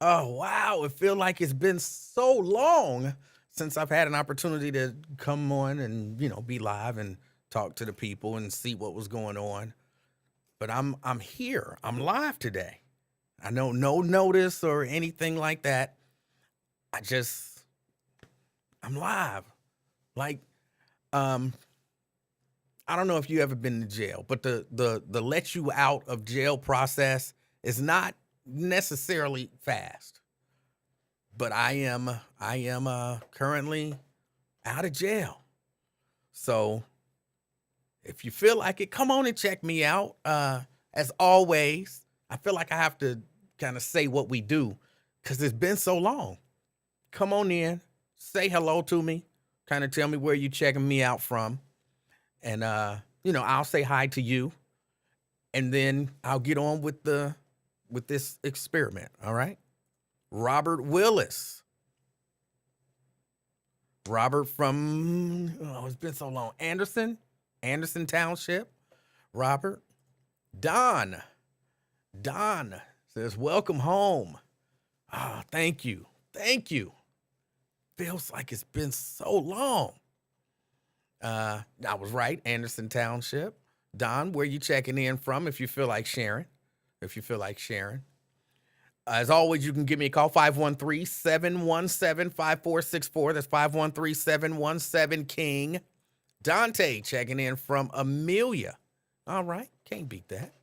Oh, wow. It feels like it's been so long since I've had an opportunity to come on and, be live and talk to the people and see what was going on. But I'm here. I'm live today. I know no notice or anything like that. I just I'm live. Like um I don't know if you ever been to jail, but the let you out of jail process is not necessarily fast. But I am currently out of jail. So if you feel like it, come on and check me out. As always, I feel like I have to kind of say what we do because it's been so long. Come on in, say hello to me, kind of tell me where you checking me out from, and I'll say hi to you, and then I'll get on with this experiment. All right, Robert Willis. Robert from, oh, it's been so long. Anderson Township. Robert. Don. Don says, welcome home. Ah, thank you. Thank you. Feels like it's been so long. I was right. Anderson Township. Don, where you checking in from if you feel like sharing? If you feel like sharing. As always, you can give me a call, 513-717-5464. That's 513-717-KING. Dante checking in from Amelia. All right, can't beat that.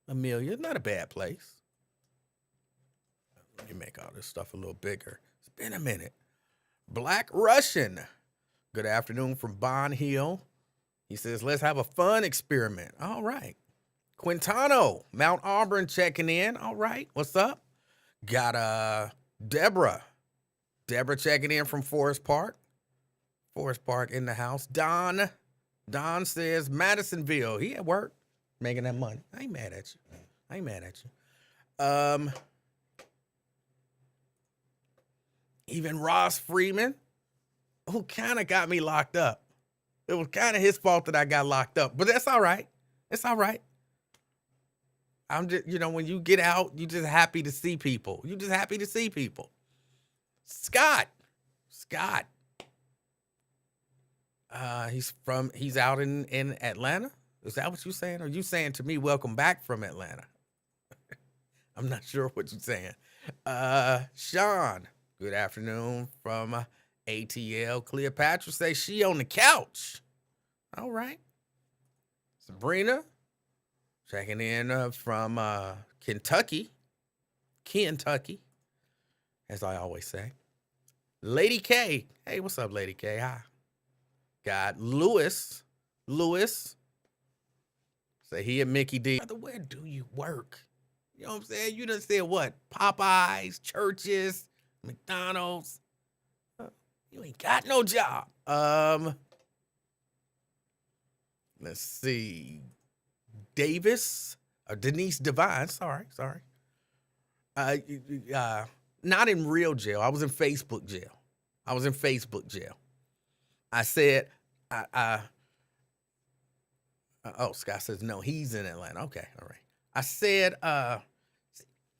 Amelia, not a bad place. Let me make all this stuff a little bigger. It's been a minute. Black Russian. Good afternoon from Bond Hill. He says, let's have a fun experiment. All right. Quintano, Mount Auburn checking in. All right, what's up? Got Deborah. Deborah checking in from Forest Park. Forest Park in the house. Don. Don says Madisonville. He at work making that money. I ain't mad at you. I ain't mad at you. Even Ross Freeman, who kind of got me locked up. It was kind of his fault that I got locked up, but that's all right. It's all right. I'm just, when you get out, you just happy to see people. You just happy to see people. Scott. He's out in Atlanta. Is that what you're saying? Or are you saying to me, welcome back from Atlanta? I'm not sure what you're saying. Sean, good afternoon from ATL. Cleopatra says she on the couch. All right. Sabrina, checking in from Kentucky, as I always say. Lady K. Hey, what's up, Lady K? Hi. Got Lewis. Say he and Mickey D. Brother, where do you work? You know what I'm saying? You done said what? Popeyes, churches, McDonald's. You ain't got no job. Let's see. Davis or Denise Devine. Sorry. Not in real jail. I was in Facebook jail. I said, Scott says, no, he's in Atlanta. Okay, all right. I said,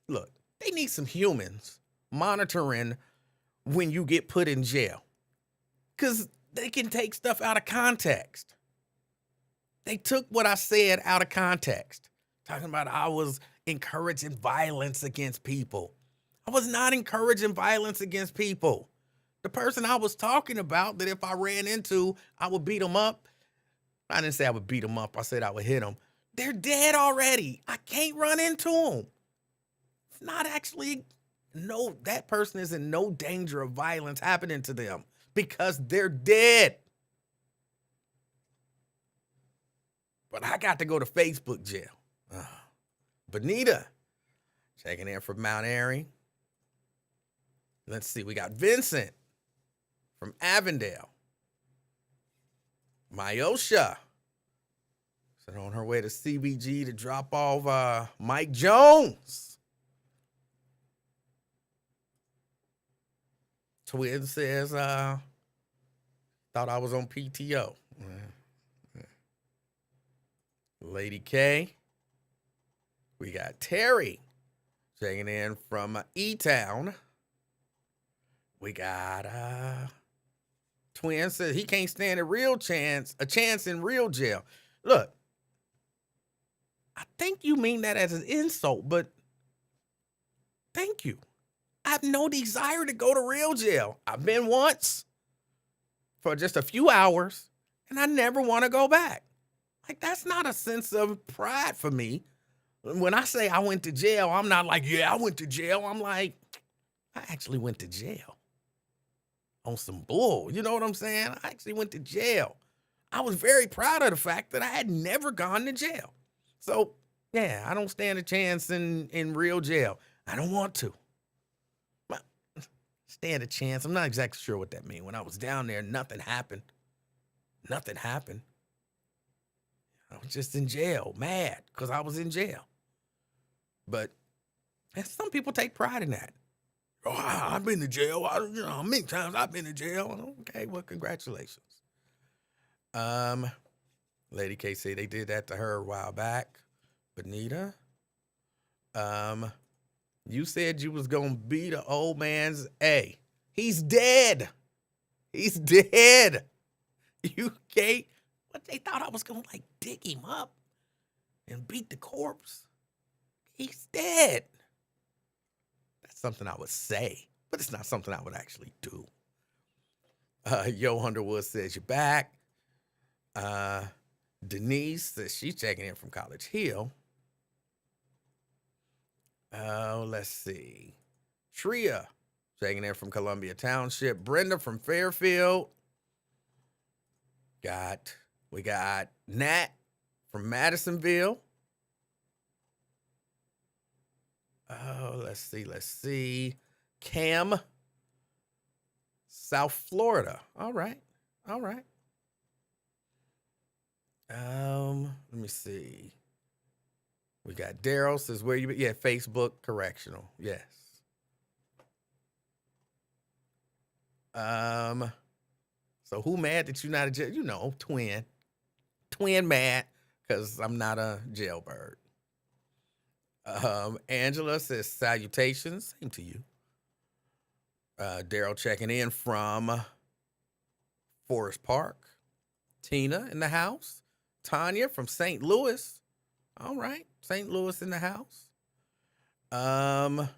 look, they need some humans monitoring when you get put in jail. Because they can take stuff out of context. They took what I said out of context. Talking about I was encouraging violence against people. I was not encouraging violence against people. The person I was talking about that if I ran into, I would beat them up. I didn't say I would beat them up. I said I would hit them. They're dead already. I can't run into them. It's not actually, no, that person is in no danger of violence happening to them because they're dead. But I got to go to Facebook jail. Bonita, checking in from Mount Airy. Let's see, we got Vincent from Avondale. Myosha, said on her way to CBG to drop off Mike Jones. Twin says, thought I was on PTO. Lady K. We got Terry Checking in from E-Town. We got Twin says he can't stand a chance in real jail. Look, I think you mean that as an insult, but thank you. I have no desire to go to real jail. I've been once for just a few hours, and I never want to go back. Like, that's not a sense of pride for me. When I say I went to jail, I'm not like, yeah, I went to jail. I'm like, I actually went to jail on some bull. You know what I'm saying? I actually went to jail. I was very proud of the fact that I had never gone to jail. So, yeah, I don't stand a chance in real jail. I don't want to. But stand a chance. I'm not exactly sure what that means. When I was down there, nothing happened. Nothing happened. I was just in jail, mad because I was in jail. But some people take pride in that. Oh, I've been to jail. Many times I've been to jail. Okay, well, congratulations. Lady K said they did that to her a while back. Benita, you said you was gonna be the old man's A. He's dead. He's dead. You can't. But they thought I was gonna like dig him up and beat the corpse. He's dead. That's something I would say, but it's not something I would actually do. Yo Underwood says you're back. Denise says she's checking in from College Hill. Let's see. Tria checking in from Columbia Township. Brenda from Fairfield. We got Nat from Madisonville. Oh, let's see. Cam, South Florida. All right. Let me see. We got Daryl says where you? Yeah, Facebook Correctional. Yes. So who mad that you not a jail? You know, twin mad because I'm not a jailbird. Angela says salutations. Same to you. Daryl checking in from Forest Park. Tina in the house. Tanya from St. Louis. All right. St. Louis in the house. Let's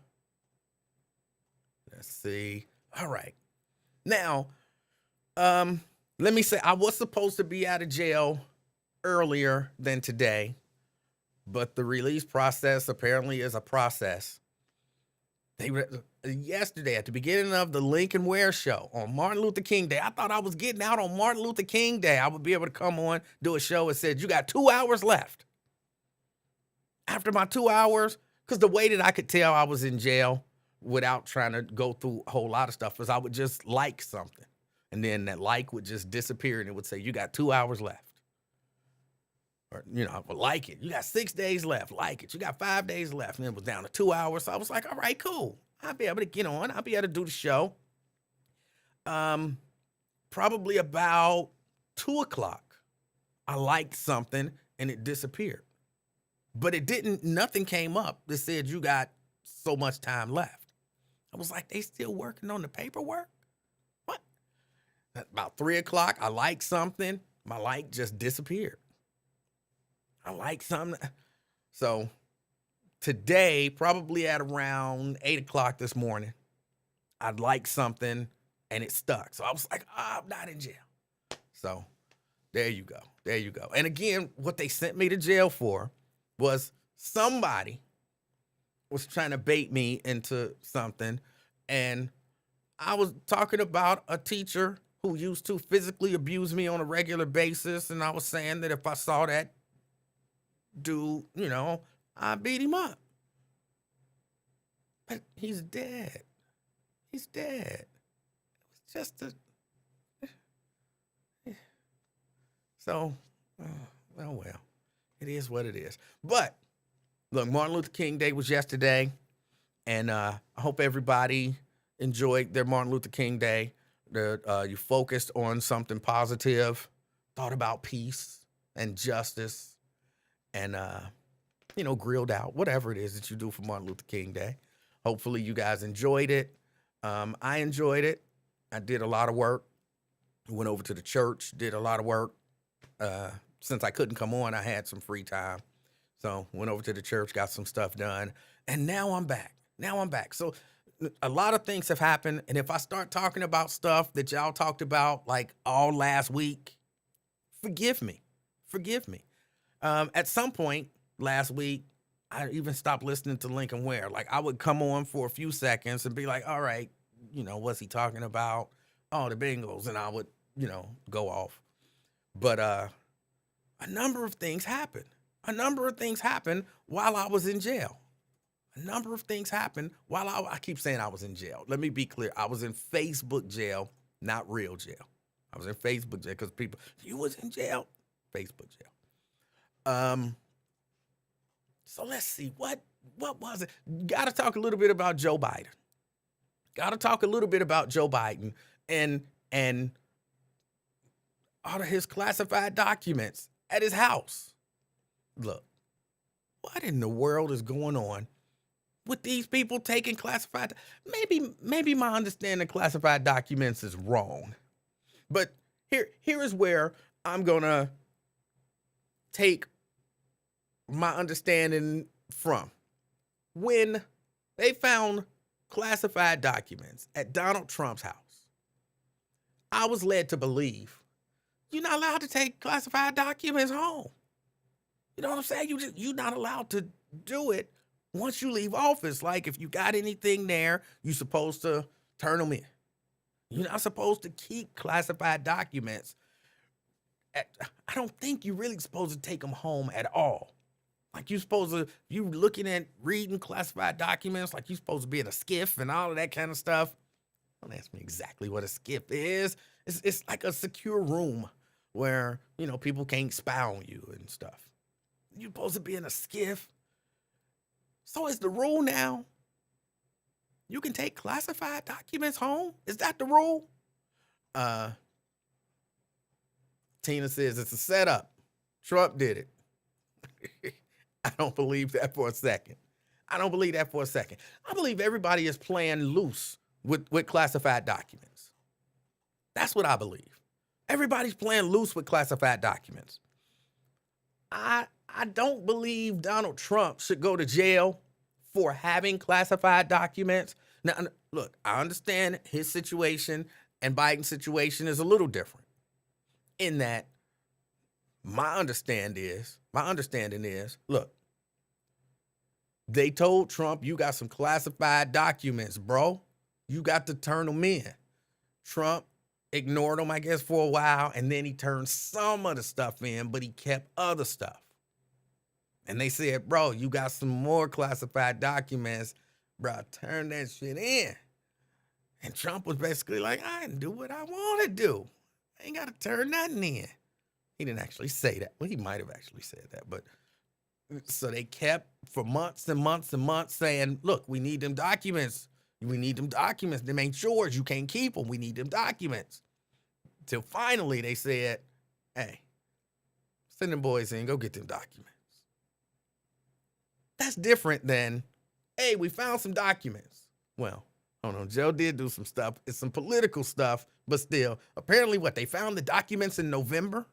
see. All right. Now, let me say I was supposed to be out of jail earlier than today, but the release process apparently is a process. Yesterday at the beginning of the Lincoln Ware show on Martin Luther King Day, I thought I was getting out on Martin Luther King Day. I would be able to come on, do a show. It said, you got 2 hours left. After my 2 hours, because the way that I could tell I was in jail without trying to go through a whole lot of stuff was I would just like something. And then that like would just disappear and it would say, you got 2 hours left. Or, I would like it. You got 6 days left. Like it. You got 5 days left. And it was down to 2 hours. So I was like, all right, cool. I'll be able to get on. I'll be able to do the show. Probably about 2:00, I liked something and it disappeared. But nothing came up that said you got so much time left. I was like, they still working on the paperwork? What? At about 3:00, I liked something. My like just disappeared. I like something. So today, probably at around 8:00 this morning, I'd like something and it stuck. So I was like, I'm not in jail. So there you go. And again, what they sent me to jail for was somebody was trying to bait me into something. And I was talking about a teacher who used to physically abuse me on a regular basis. And I was saying that if I saw that dude, I beat him up. But he's dead. It's just so, well, it is what it is. But look, Martin Luther King Day was yesterday, and I hope everybody enjoyed their Martin Luther King Day. You focused on something positive, thought about peace and justice. And grilled out, whatever it is that you do for Martin Luther King Day. Hopefully you guys enjoyed it. I enjoyed it. I did a lot of work. Went over to the church, did a lot of work. Since I couldn't come on, I had some free time. So went over to the church, got some stuff done, and now I'm back. So a lot of things have happened, and if I start talking about stuff that y'all talked about like all last week, forgive me. At some point last week, I even stopped listening to Lincoln Ware. Like, I would come on for a few seconds and be like, all right, what's he talking about? Oh, the Bengals. And I would, go off. But a number of things happened. While I was in jail. I keep saying I was in jail. Let me be clear. I was in Facebook jail, not real jail. I was in Facebook jail because people, you was in jail? Facebook jail. So let's see, what was it? Got to talk a little bit about Joe Biden. And all of his classified documents at his house. Look, what in the world is going on with these people taking classified? Maybe my understanding of classified documents is wrong. But here is where I'm going to take my understanding from. When they found classified documents at Donald Trump's house, I was led to believe you're not allowed to take classified documents home. You know what I'm saying? You're not allowed to do it once you leave office. Like, if you got anything there, you're supposed to turn them in. You're not supposed to keep classified documents. I don't think you're really supposed to take them home at all. Like, you looking at reading classified documents, like you're supposed to be in a skiff and all of that kind of stuff. Don't ask me exactly what a skiff is. It's like a secure room where, people can't spy on you and stuff. You're supposed to be in a skiff. So is the rule now, you can take classified documents home? Is that the rule? Tina says it's a setup. Trump did it. I don't believe that for a second. I believe everybody is playing loose with classified documents. That's what I believe. Everybody's playing loose with classified documents. I don't believe Donald Trump should go to jail for having classified documents. Now, look, I understand his situation and Biden's situation is a little different in that my understanding is, look, they told Trump, you got some classified documents, bro. You got to turn them in. Trump ignored them, I guess, for a while, and then he turned some of the stuff in, but he kept other stuff. And they said, bro, you got some more classified documents, bro, turn that shit in. And Trump was basically like, I can do what I want to do. I ain't got to turn nothing in. He didn't actually say that. Well, he might have actually said that, but so they kept for months and months and months saying, look, we need them documents. Them ain't yours. You can't keep them. We need them documents. Till finally they said, hey, send them boys in, go get them documents. That's different than, hey, we found some documents. Well, I don't know. Joe did do some stuff. It's some political stuff, but still, apparently they found the documents in November,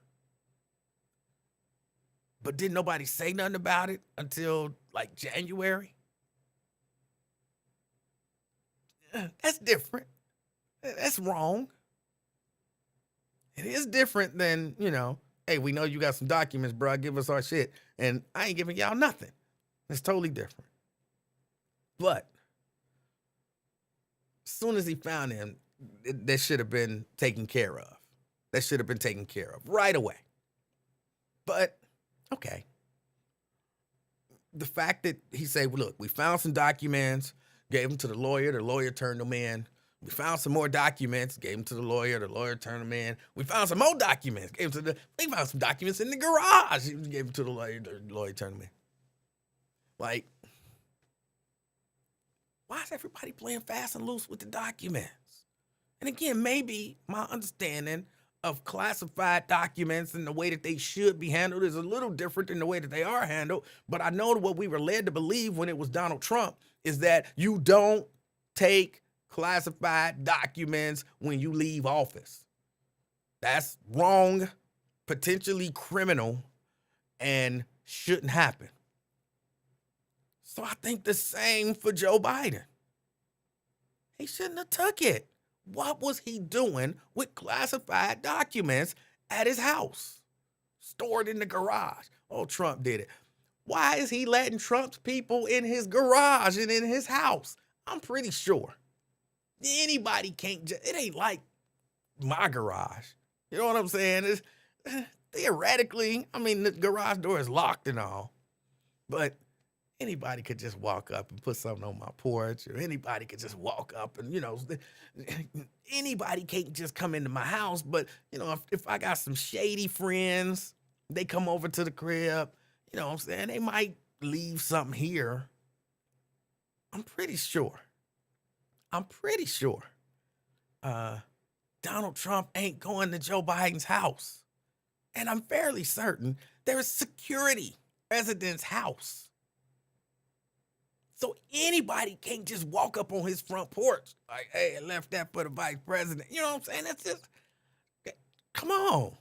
but didn't nobody say nothing about it until like January. That's different. That's wrong. It is different than, hey, we know you got some documents, bro. Give us our shit. And I ain't giving y'all nothing. It's totally different. But as soon as he found him, that should have been taken care of. Right away. But, okay. The fact that he said, well, look, we found some documents, gave them to the lawyer turned them in. We found some more documents, gave them to the lawyer turned them in. We found some more documents, we found some documents in the garage, gave them to the lawyer turned them in. Like, why is everybody playing fast and loose with the documents? And again, maybe my understanding of classified documents and the way that they should be handled is a little different than the way that they are handled. But I know what we were led to believe when it was Donald Trump is that you don't take classified documents when you leave office. That's wrong, potentially criminal, and shouldn't happen. So I think the same for Joe Biden. He shouldn't have took it. What was he doing with classified documents at his house? Stored in the garage. Oh, Trump did it. Why is he letting Trump's people in his garage and in his house? I'm pretty sure. Anybody can't just, it ain't like my garage. You know what I'm saying? It's, theoretically, I mean, the garage door is locked and all, but anybody could just walk up and put something on my porch, or anybody could just walk up and, anybody can't just come into my house. But, if I got some shady friends, they come over to the crib, what I'm saying? They might leave something here. I'm pretty sure Donald Trump ain't going to Joe Biden's house. And I'm fairly certain there's security at the president's house. So anybody can't just walk up on his front porch like, hey, I left that for the vice president. You know what I'm saying? That's just, come on.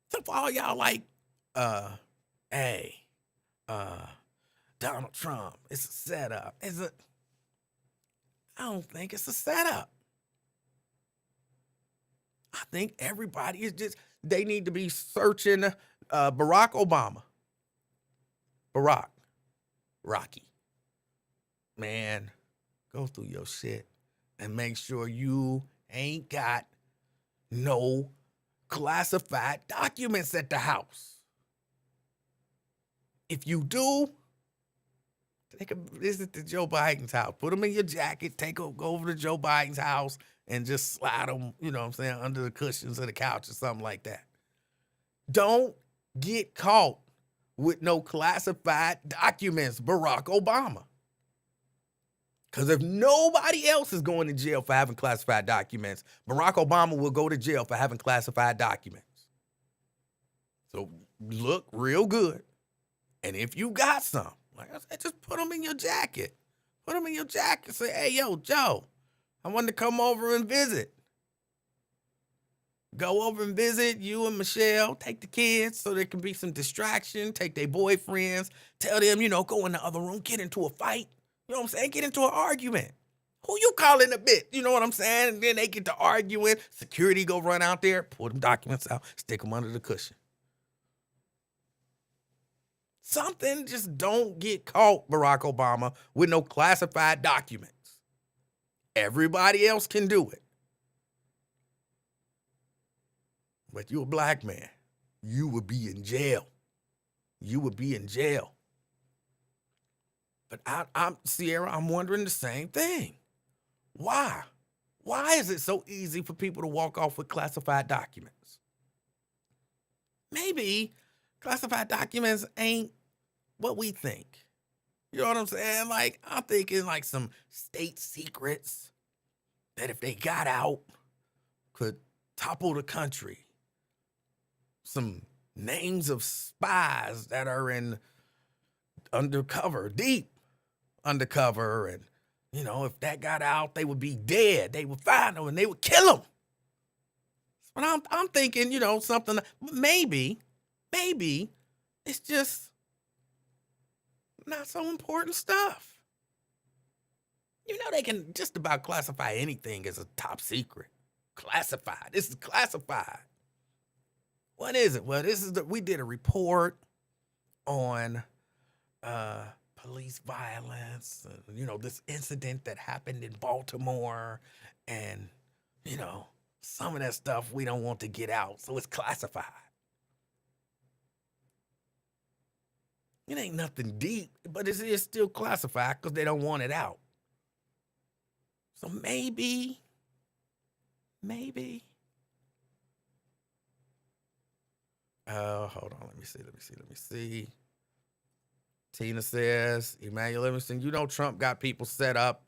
So for all y'all like, Donald Trump, it's a setup. I don't think it's a setup. I think everybody is just, they need to be searching Barack Obama. Rocky. Man, go through your shit and make sure you ain't got no classified documents at the house. If you do, take a visit to Joe Biden's house. Put them in your jacket, go over to Joe Biden's house and just slide them, under the cushions of the couch or something like that. Don't get caught with no classified documents, Barack Obama. Because if nobody else is going to jail for having classified documents, Barack Obama will go to jail for having classified documents. So look real good. And if you got some, like I said, just put them in your jacket. Put them in your jacket. Say, hey, yo, Joe, I wanted to come over and visit. Go over and visit you and Michelle. Take the kids so there can be some distraction. Take their boyfriends. Tell them, go in the other room. Get into a fight. You know what I'm saying? Get into an argument. Who you calling a bitch? You know what I'm saying? And then they get to arguing. Security go run out there. Pull them documents out. Stick them under the cushion. Something, just don't get caught, Barack Obama, with no classified documents. Everybody else can do it. But you're a black man. You would be in jail. But I'm Sierra, I'm wondering the same thing. Why? Why is it so easy for people to walk off with classified documents? Maybe classified documents ain't what we think. You know what I'm saying? Like, I'm thinking like some state secrets that if they got out could topple the country. Some names of spies that are in undercover, deep undercover. And, if that got out, they would be dead. They would find them and they would kill them. But I'm thinking, something, maybe it's just not so important stuff. They can just about classify anything as a top secret. Classified. This is classified. What is it? Well, we did a report on police violence, this incident that happened in Baltimore, and, some of that stuff we don't want to get out, so it's classified. It ain't nothing deep, but it is still classified because they don't want it out. So maybe. Hold on. Let me see. Tina says, Emanuel Livingston, Trump got people set up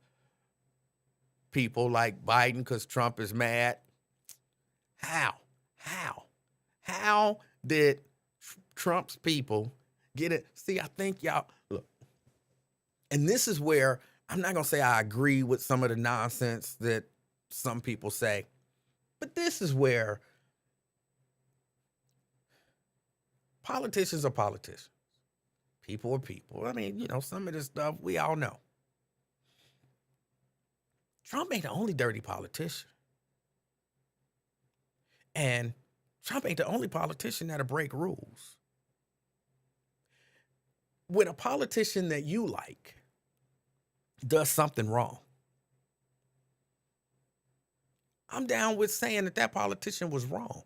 people like Biden because Trump is mad. How? How did Trump's people get it? See, I think y'all, look, and this is where I'm not going to say I agree with some of the nonsense that some people say, but this is where politicians are politicians. People are people. I mean, you know, some of this stuff we all know. Trump ain't the only dirty politician. And Trump ain't the only politician that'll break rules. When a politician that you like does something wrong, I'm down with saying that politician was wrong.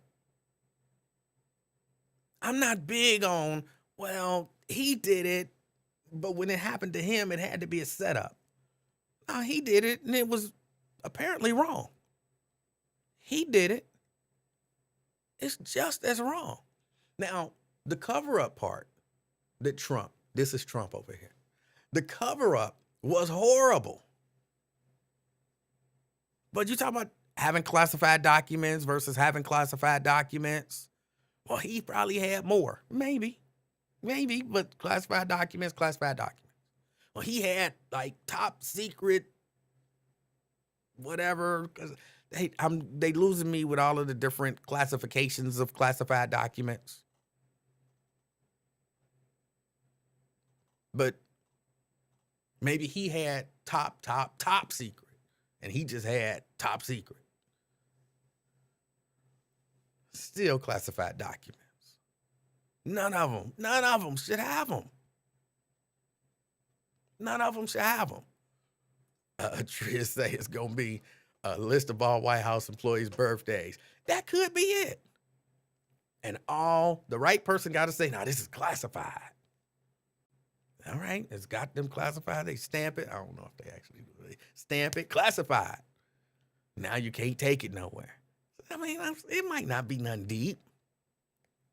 I'm not big on, well, he did it, but when it happened to him, it had to be a setup. No, he did it, and it was apparently wrong. He did it. It's just as wrong. Now, the cover-up part that Trump, this is Trump over here. The cover-up was horrible. But you talk about having classified documents versus having classified documents. Well, he probably had more. Maybe, but classified documents. Well, he had like top secret, whatever. They losing me with all of the different classifications of classified documents. But maybe he had top secret, and he just had top secret. Still classified documents. None of them should have them. None of them should have them. Tria say it's going to be a list of all White House employees' birthdays. That could be it. And all the right person got to say, now this is classified. All right, it's got them classified. They stamp it. I don't know if they actually do. They stamp it, classified. Now you can't take it nowhere. I mean, it might not be nothing deep.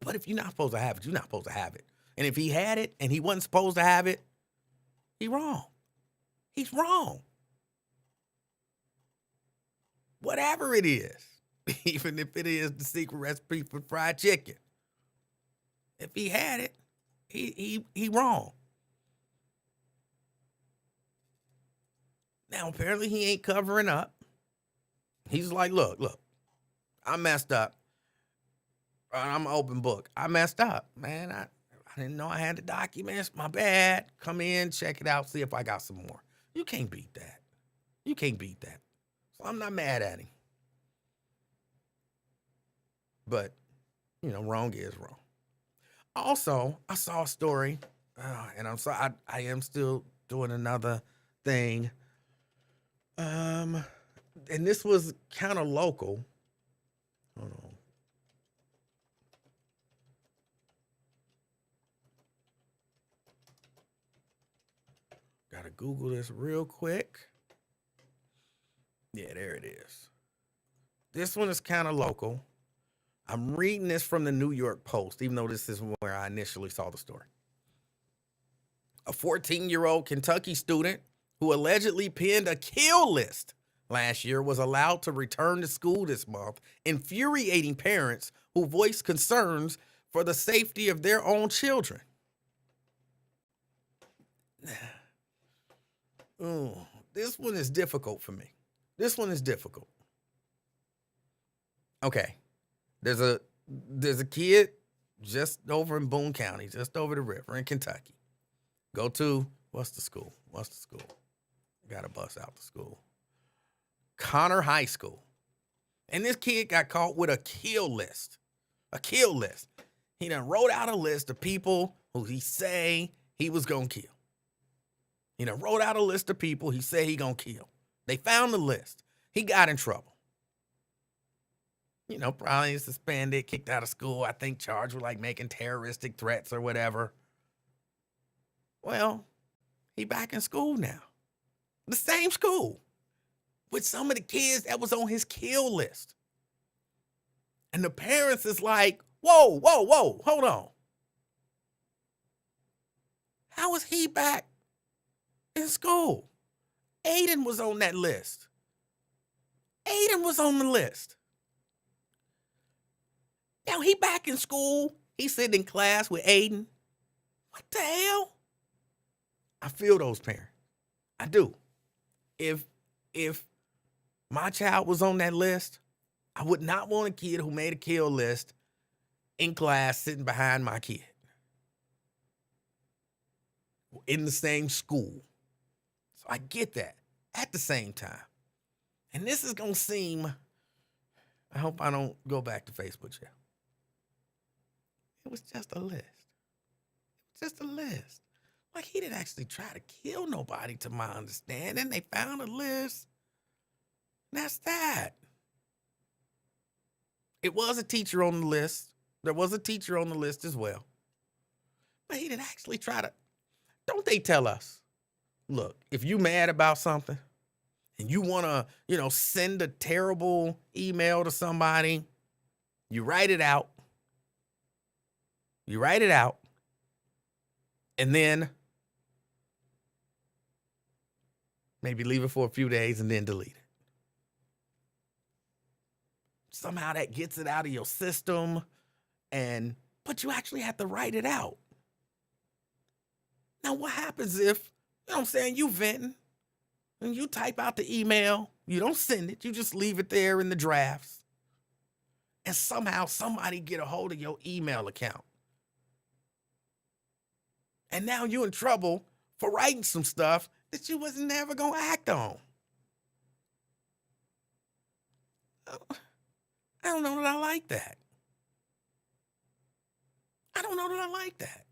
But if you're not supposed to have it, you're not supposed to have it. And if he had it and he wasn't supposed to have it, he's wrong. He's wrong. Whatever it is, even if it is the secret recipe for fried chicken, if he had it, he wrong. Now, apparently he ain't covering up. He's like, look, I messed up. I'm an open book. I messed up, man. I didn't know I had the documents. My bad. Come in, check it out, see if I got some more. You can't beat that. So I'm not mad at him. But, you know, wrong is wrong. Also, I saw a story, and I'm sorry, I am still doing another thing. And this was kind of local. Hold on. Gotta Google this real quick. Yeah, there it is. This one is kind of local. I'm reading this from the New York Post, even though this is where I initially saw the story. A 14-year-old Kentucky student who allegedly penned a kill list last year was allowed to return to school this month, infuriating parents who voiced concerns for the safety of their own children. This one is difficult for me. Okay. There's a kid just over in Boone County, just over the river in Kentucky. Go to, what's the school? Got a bus out to school. Connor High School. And this kid got caught with a kill list. He done wrote out a list of people who he say he was going to kill. He done wrote out a list of people he said he going to kill. They found the list. He got in trouble. You know, probably suspended, kicked out of school. I think charged with like making terroristic threats or whatever. Well, he back in school now. The same school with some of the kids that was on his kill list. And the parents is like, whoa, hold on. How is he back in school? Aiden was on that list. Aiden was on the list. Now he back in school. He's sitting in class with Aiden. What the hell? I feel those parents. I do. If my child was on that list, I would not want a kid who made a kill list in class sitting behind my kid. In the same school. So I get that. At the same time, and this is going to seem, I hope I don't go back to Facebook jail. It was just a list. Just a list. Like, he didn't actually try to kill nobody, to my understanding. They found a list. That's that. It was a teacher on the list. There was a teacher on the list as well. But he didn't actually try to. Don't they tell us, look, if you mad about something and you want to, send a terrible email to somebody, you write it out. You write it out. And then maybe leave it for a few days and then delete it. Somehow that gets it out of your system, but you actually have to write it out. Now, what happens if, you venting and you type out the email, you don't send it, you just leave it there in the drafts, and somehow somebody get a hold of your email account. And now you're in trouble for writing some stuff that you was never going to act on. I don't know that I like that. I don't know that I like that.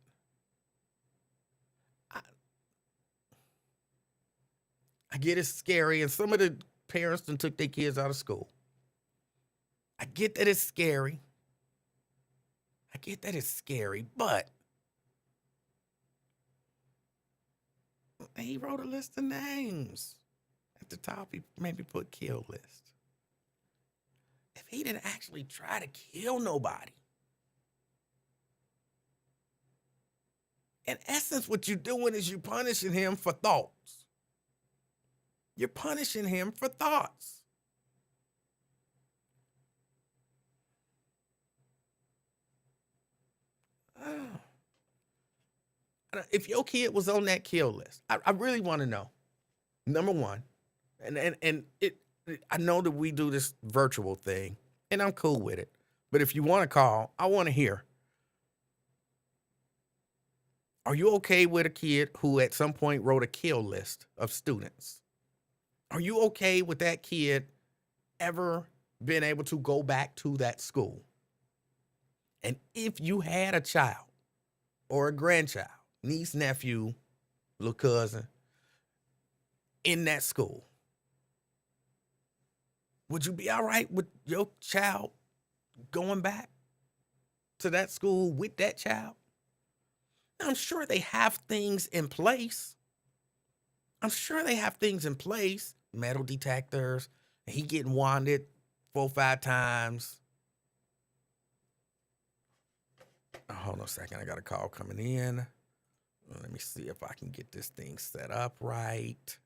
I get it's scary, and some of the parents done took their kids out of school. I get that it's scary. But he wrote a list of names. At the top, he maybe put kill list. If he didn't actually try to kill nobody, in essence, what you're doing is you're punishing him for thoughts. You're punishing him for thoughts. If your kid was on that kill list, I really want to know. Number one, I know that we do this virtual thing, and I'm cool with it. But if you want to call, I want to hear. Are you okay with a kid who at some point wrote a kill list of students? Are you okay with that kid ever being able to go back to that school? And if you had a child or a grandchild, niece, nephew, little cousin in that school, would you be all right with your child going back to that school with that child? I'm sure they have things in place. Metal detectors, he getting wanded 4 or 5 times. Oh, hold on a second. I got a call coming in. Let me see if I can get this thing set up right.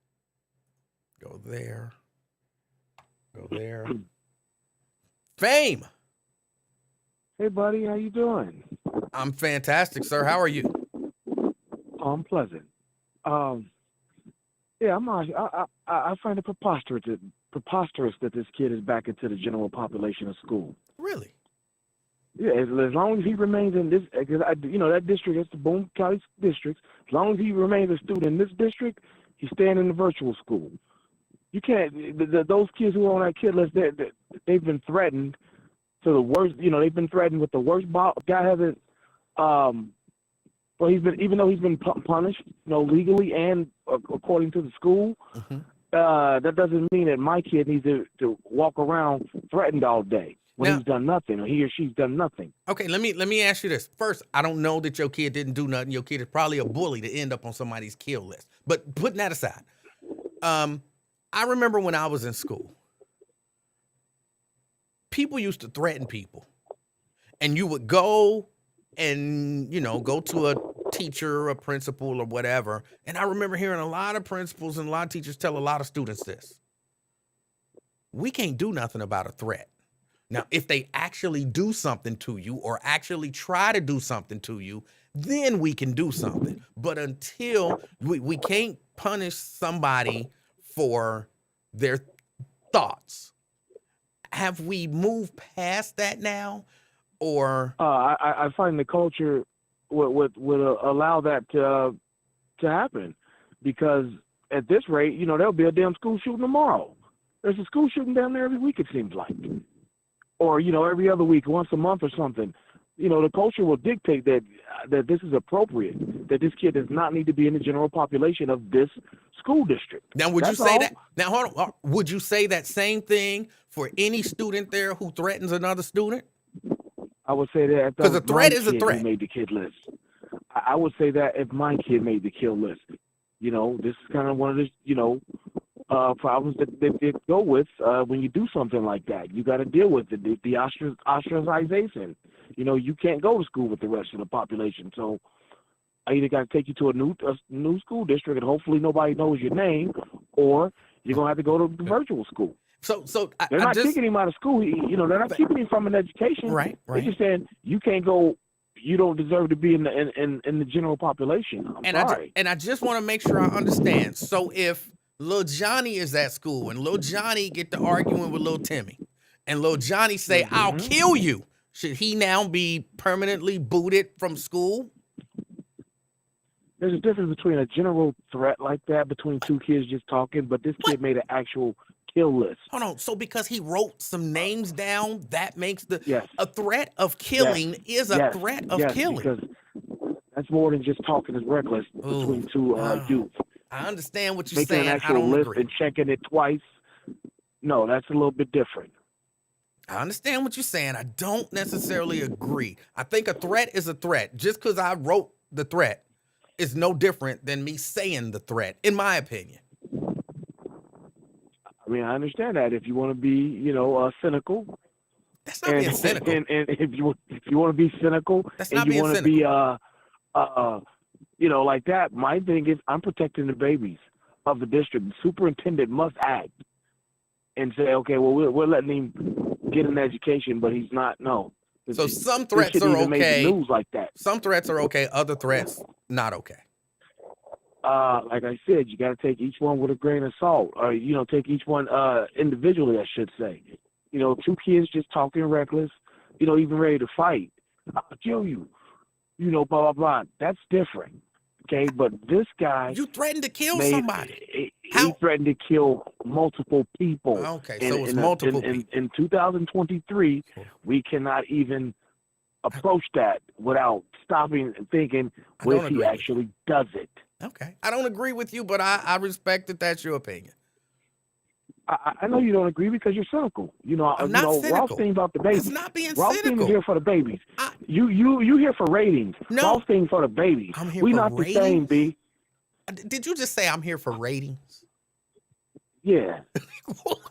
Go there. Fame. Hey, buddy. How you doing? I'm fantastic, sir. How are you? I'm pleasant. Yeah, I find it preposterous that this kid is back into the general population of school. Really? Yeah, as long as he remains in this, because that district, it's the Boone County district. As long as he remains a student in this district, he's staying in the virtual school. You can't. Those kids who are on that kid list, they've been threatened to the worst. They've been threatened with the worst. Guy hasn't. Well, even though he's been punished, legally and according to the school, that doesn't mean that my kid needs to walk around threatened all day when he's done nothing, or he or she's done nothing. Okay, let me ask you this. First, I don't know that your kid didn't do nothing. Your kid is probably a bully to end up on somebody's kill list. But putting that aside, I remember when I was in school, people used to threaten people, and you would go and, go to a teacher, a principal, or whatever. And I remember hearing a lot of principals and a lot of teachers tell a lot of students this. we can't do nothing about a threat. Now, if they actually do something to you or actually try to do something to you, then we can do something. But until we can't punish somebody for their thoughts. Have we moved past that now? Or I find the culture would allow that to happen, because at this rate, there'll be a damn school shooting tomorrow. There's a school shooting down there every week, it seems like, or every other week, once a month or something. The culture will dictate that this is appropriate, that this kid does not need to be in the general population of this school district. Now, would That's you say all. that? Now, hold on. Would you say that same thing for any student there who threatens another student? I would say that if that 'Cause a was threat my is a kid threat. who made the kid list. I would say that if my kid made the kill list. This is kind of one of the problems that they go with when you do something like that. You got to deal with it, the ostracization. You can't go to school with the rest of the population. So I either got to take you to a new school district, and hopefully nobody knows your name, or you're gonna have to go to the virtual school. So They're not kicking him out of school. They're not keeping him from an education. Right. They're just saying you can't go. You don't deserve to be in the general population. I'm sorry. I just want to make sure I understand. So if Lil Johnny is at school and Lil Johnny get to arguing with Lil Timmy, and Lil Johnny say, "I'll kill you," should he now be permanently booted from school? There's a difference between a general threat like that between two kids just talking, but this kid made an actual kill list. Hold on. So because he wrote some names down, that makes Yes. a threat of killing is a threat of killing. Because that's more than just talking is reckless between two youth. I understand what you're Making saying. an I actual don't list agree. and checking it twice. No, that's a little bit different. I understand what you're saying. I don't necessarily agree. I think a threat is a threat. Just because I wrote the threat is no different than me saying the threat, in my opinion. I mean, I understand that if you want to be, cynical. That's not being cynical. And if you want to be cynical, That's and not you being want to be like that, my thing is I'm protecting the babies of the district. The superintendent must act and say, okay, well, we're letting him get an education, but he's not. No. So some This threats kid are even made the okay. news like that. Some threats are okay. Other threats, not okay. Like I said, you got to take each one with a grain of salt, or take each one individually, I should say. Two kids just talking reckless, even ready to fight. I'll kill you, blah blah blah. That's different, okay? But this guy, You threatened to kill somebody. he threatened to kill multiple people. Okay, so it's multiple people. In 2023, we cannot even approach that without stopping and thinking, what if he actually does it? Okay. I don't agree with you, but I respect that that's your opinion. I know you don't agree because you're cynical. I'm not cynical. Rothstein about the babies. It's not being Rothstein cynical. is here for the babies. You here for ratings. No. Rothstein for the babies. I'm here we for not ratings? the same, B. Did you just say I'm here for ratings? Yeah.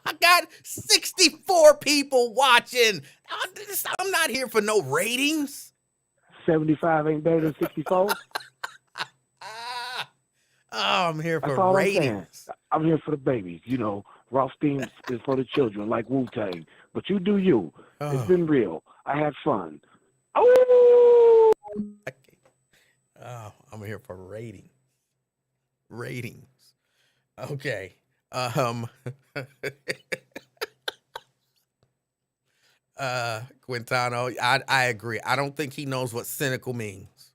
I got 64 people watching. I'm not here for no ratings. 75 ain't better than 64. I'm here That's for all ratings. I'm here for the babies. Rothstein is for the children, like Wu-Tang. But you do you. It's been real. I had fun. Oh! I'm here for ratings. Ratings. Okay. Quintano, I agree. I don't think he knows what cynical means.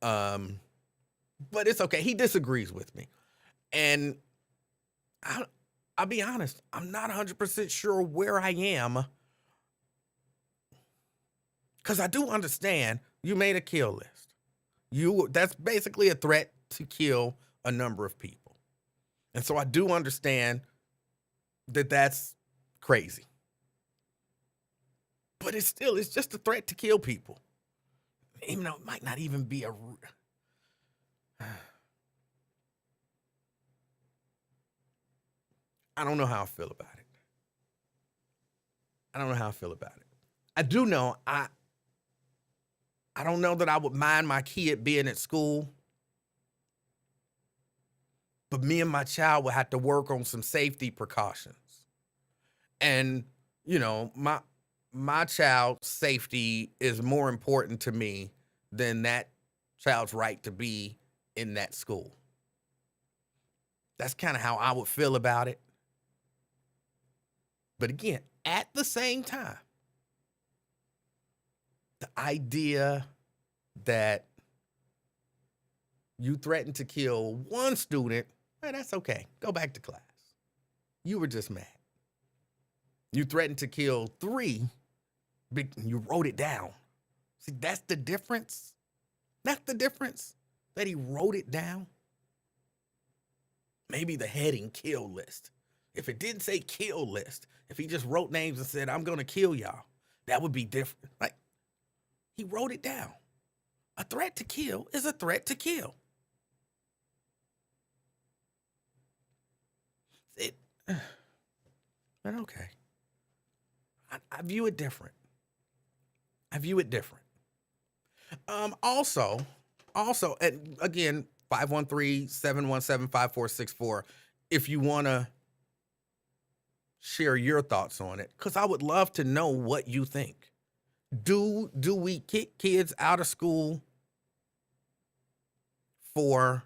But it's okay. He disagrees with me. And I'll be honest, I'm not 100% sure where I am. Because I do understand you made a kill list. That's basically a threat to kill a number of people. And so I do understand that that's crazy. But it's just a threat to kill people. Even though it might not even be a... I don't know how I feel about it. I do know I don't know that I would mind my kid being at school, but me and my child would have to work on some safety precautions. And, my child's safety is more important to me than that child's right to be in that school. That's kind of how I would feel about it. But again, at the same time, the idea that you threatened to kill one student, that's okay. Go back to class. You were just mad. You threatened to kill 3, but you wrote it down. See, that's the difference. That's the difference, that he wrote it down. Maybe the heading kill list. If it didn't say kill list, if he just wrote names and said, I'm going to kill y'all, that would be different. Like, he wrote it down. A threat to kill is a threat to kill. But okay. I view it different. Also, and again, 513-717-5464, if you want to share your thoughts on it, because I would love to know what you think. Do we kick kids out of school for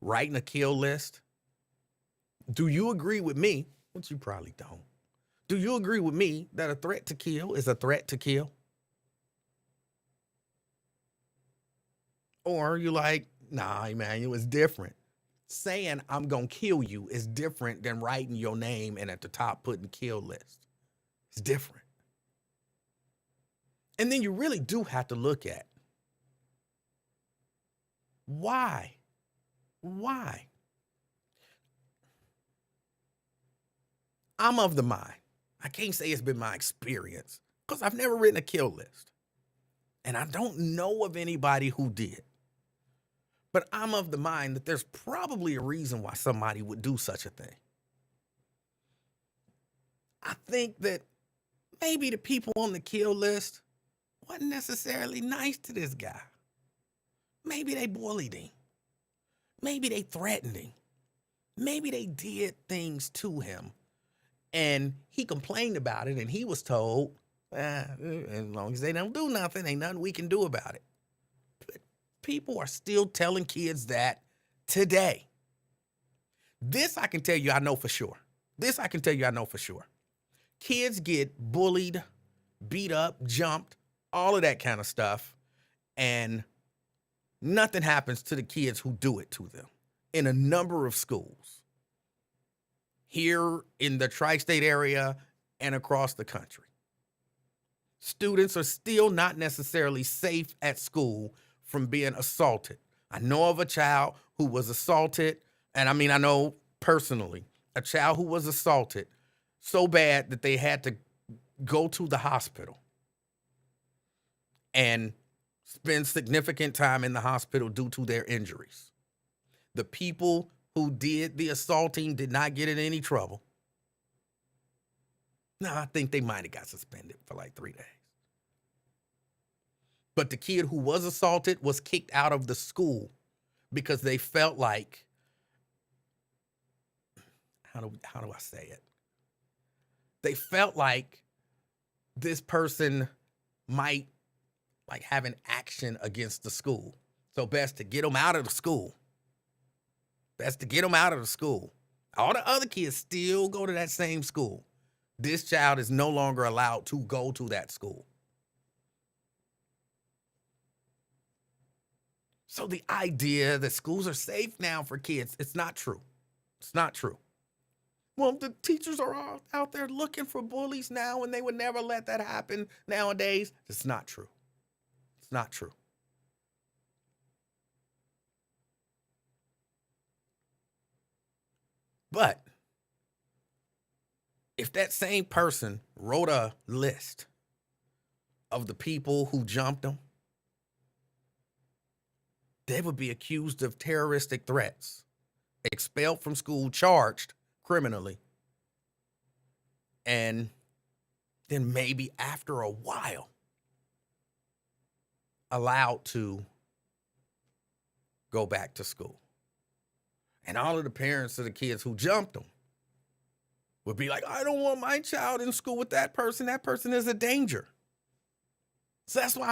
writing a kill list? Do you agree with me, which you probably don't, do you agree with me that a threat to kill is a threat to kill? Or are you like, nah, Emanuel, it's different. Saying I'm going to kill you is different than writing your name and at the top putting kill list. It's different. And then you really do have to look at why. I'm of the mind. I can't say it's been my experience because I've never written a kill list. And I don't know of anybody who did. But I'm of the mind that there's probably a reason why somebody would do such a thing. I think that maybe the people on the kill list wasn't necessarily nice to this guy. Maybe they bullied him. Maybe they threatened him. Maybe they did things to him. And he complained about it, and he was told, as long as they don't do nothing, ain't nothing we can do about it. But people are still telling kids that today. This I can tell you I know for sure. Kids get bullied, beat up, jumped, all of that kind of stuff, and nothing happens to the kids who do it to them in a number of schools here in the tri-state area and across the country. Students are still not necessarily safe at school from being assaulted. I know of a child who was assaulted, and I know personally, a child who was assaulted so bad that they had to go to the hospital and spend significant time in the hospital due to their injuries. The people who did the assaulting did not get in any trouble. No, I think they might have got suspended for like 3 days. But the kid who was assaulted was kicked out of the school because they felt like, how do I say it? They felt like this person might like have an action against the school. So best to get them out of the school. All the other kids still go to that same school. This child is no longer allowed to go to that school. So the idea that schools are safe now for kids, it's not true. Well, the teachers are all out there looking for bullies now, and they would never let that happen nowadays. It's not true. But if that same person wrote a list of the people who jumped them, they would be accused of terroristic threats, expelled from school, charged criminally, and then maybe after a while allowed to go back to school. And all of the parents of the kids who jumped them would be like, I don't want my child in school with that person. That person is a danger. So that's why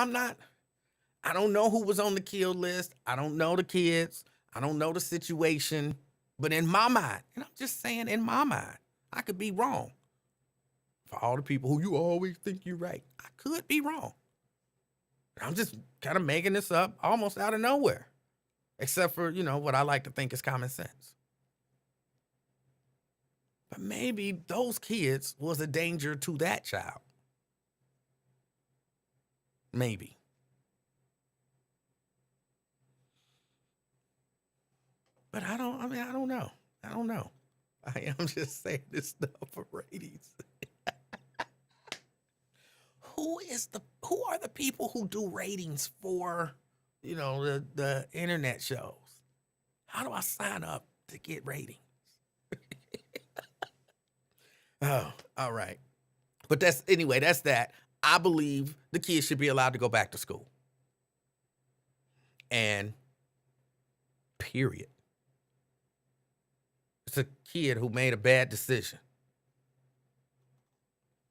I don't know who was on the kill list. I don't know the kids. I don't know the situation. But in my mind, and I'm just saying in my mind, I could be wrong. For all the people who you always think you're right, I could be wrong. I'm just kind of making this up almost out of nowhere, except for, what I like to think is common sense. But maybe those kids was a danger to that child. Maybe. But I don't know. I don't know. I am just saying this stuff for ratings. Who are the people who do ratings for, the internet shows? How do I sign up to get ratings? Oh, all right. But that's that. I believe the kids should be allowed to go back to school. And period. It's a kid who made a bad decision.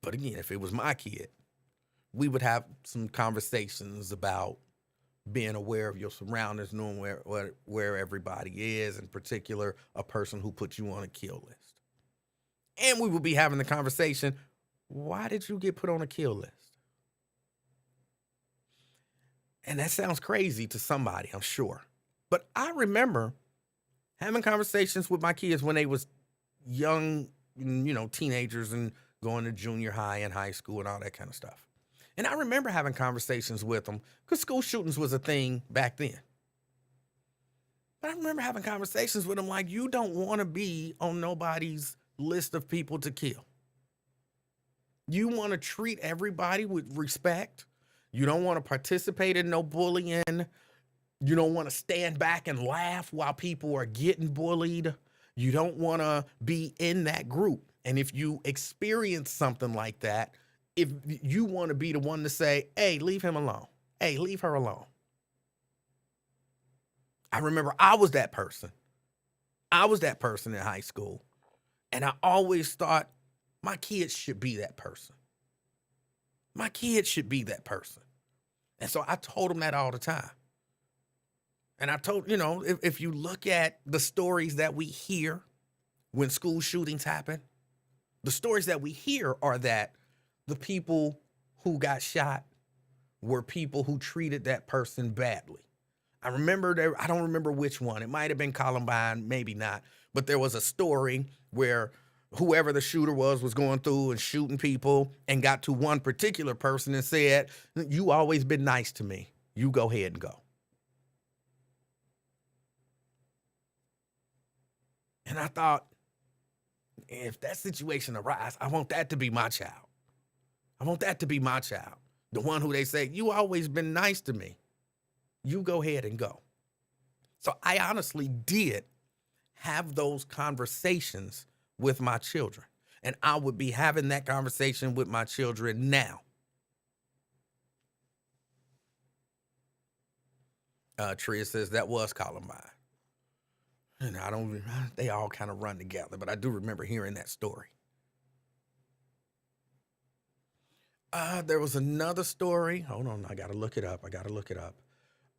But again, if it was my kid, we would have some conversations about being aware of your surroundings, knowing where everybody is, in particular, a person who put you on a kill list. And we would be having the conversation, why did you get put on a kill list? And that sounds crazy to somebody, I'm sure. But I remember having conversations with my kids when they was young, teenagers and going to junior high and high school and all that kind of stuff. And I remember having conversations with them because school shootings was a thing back then. But I remember having conversations with them like, you don't want to be on nobody's list of people to kill. You want to treat everybody with respect. You don't want to participate in no bullying. You don't want to stand back and laugh while people are getting bullied. You don't want to be in that group. And if you experience something like that, if you want to be the one to say, hey, leave him alone. Hey, leave her alone. I remember I was that person. I was that person in high school. And I always thought my kids should be that person. My kids should be that person. And so I told them that all the time. And I told, if you look at the stories that we hear when school shootings happen, the stories that we hear are that the people who got shot were people who treated that person badly. I don't remember which one. It might have been Columbine, maybe not. But there was a story where whoever the shooter was going through and shooting people and got to one particular person and said, you always been nice to me. You go ahead and go. And I thought, if that situation arises, I want that to be my child. I want that to be my child. The one who they say, you always been nice to me. You go ahead and go. So I honestly did have those conversations with my children. And I would be having that conversation with my children now. Tria says that was Columbine. And they all kind of run together, but I do remember hearing that story. There was another story. Hold on, I got to look it up.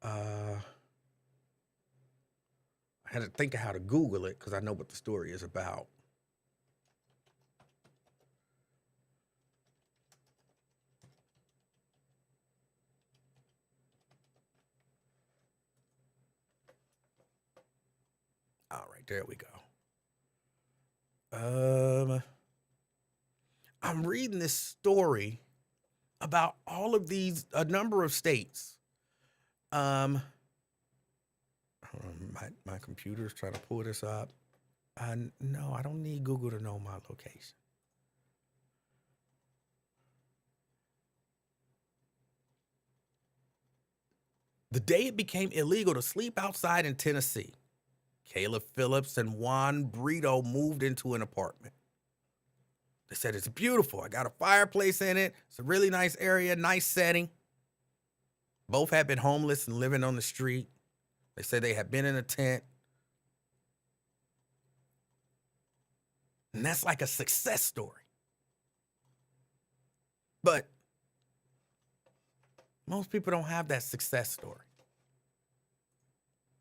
I had to think of how to Google it because I know what the story is about. All right, there we go. I'm reading this story about a number of states. My computer's trying to pull this up. No, I don't need Google to know my location. The day it became illegal to sleep outside in Tennessee, Caleb Phillips and Juan Brito moved into an apartment. They said, it's beautiful. I got a fireplace in it. It's a really nice area, nice setting. Both had been homeless and living on the street. They said they had been in a tent. And that's like a success story. But most people don't have that success story.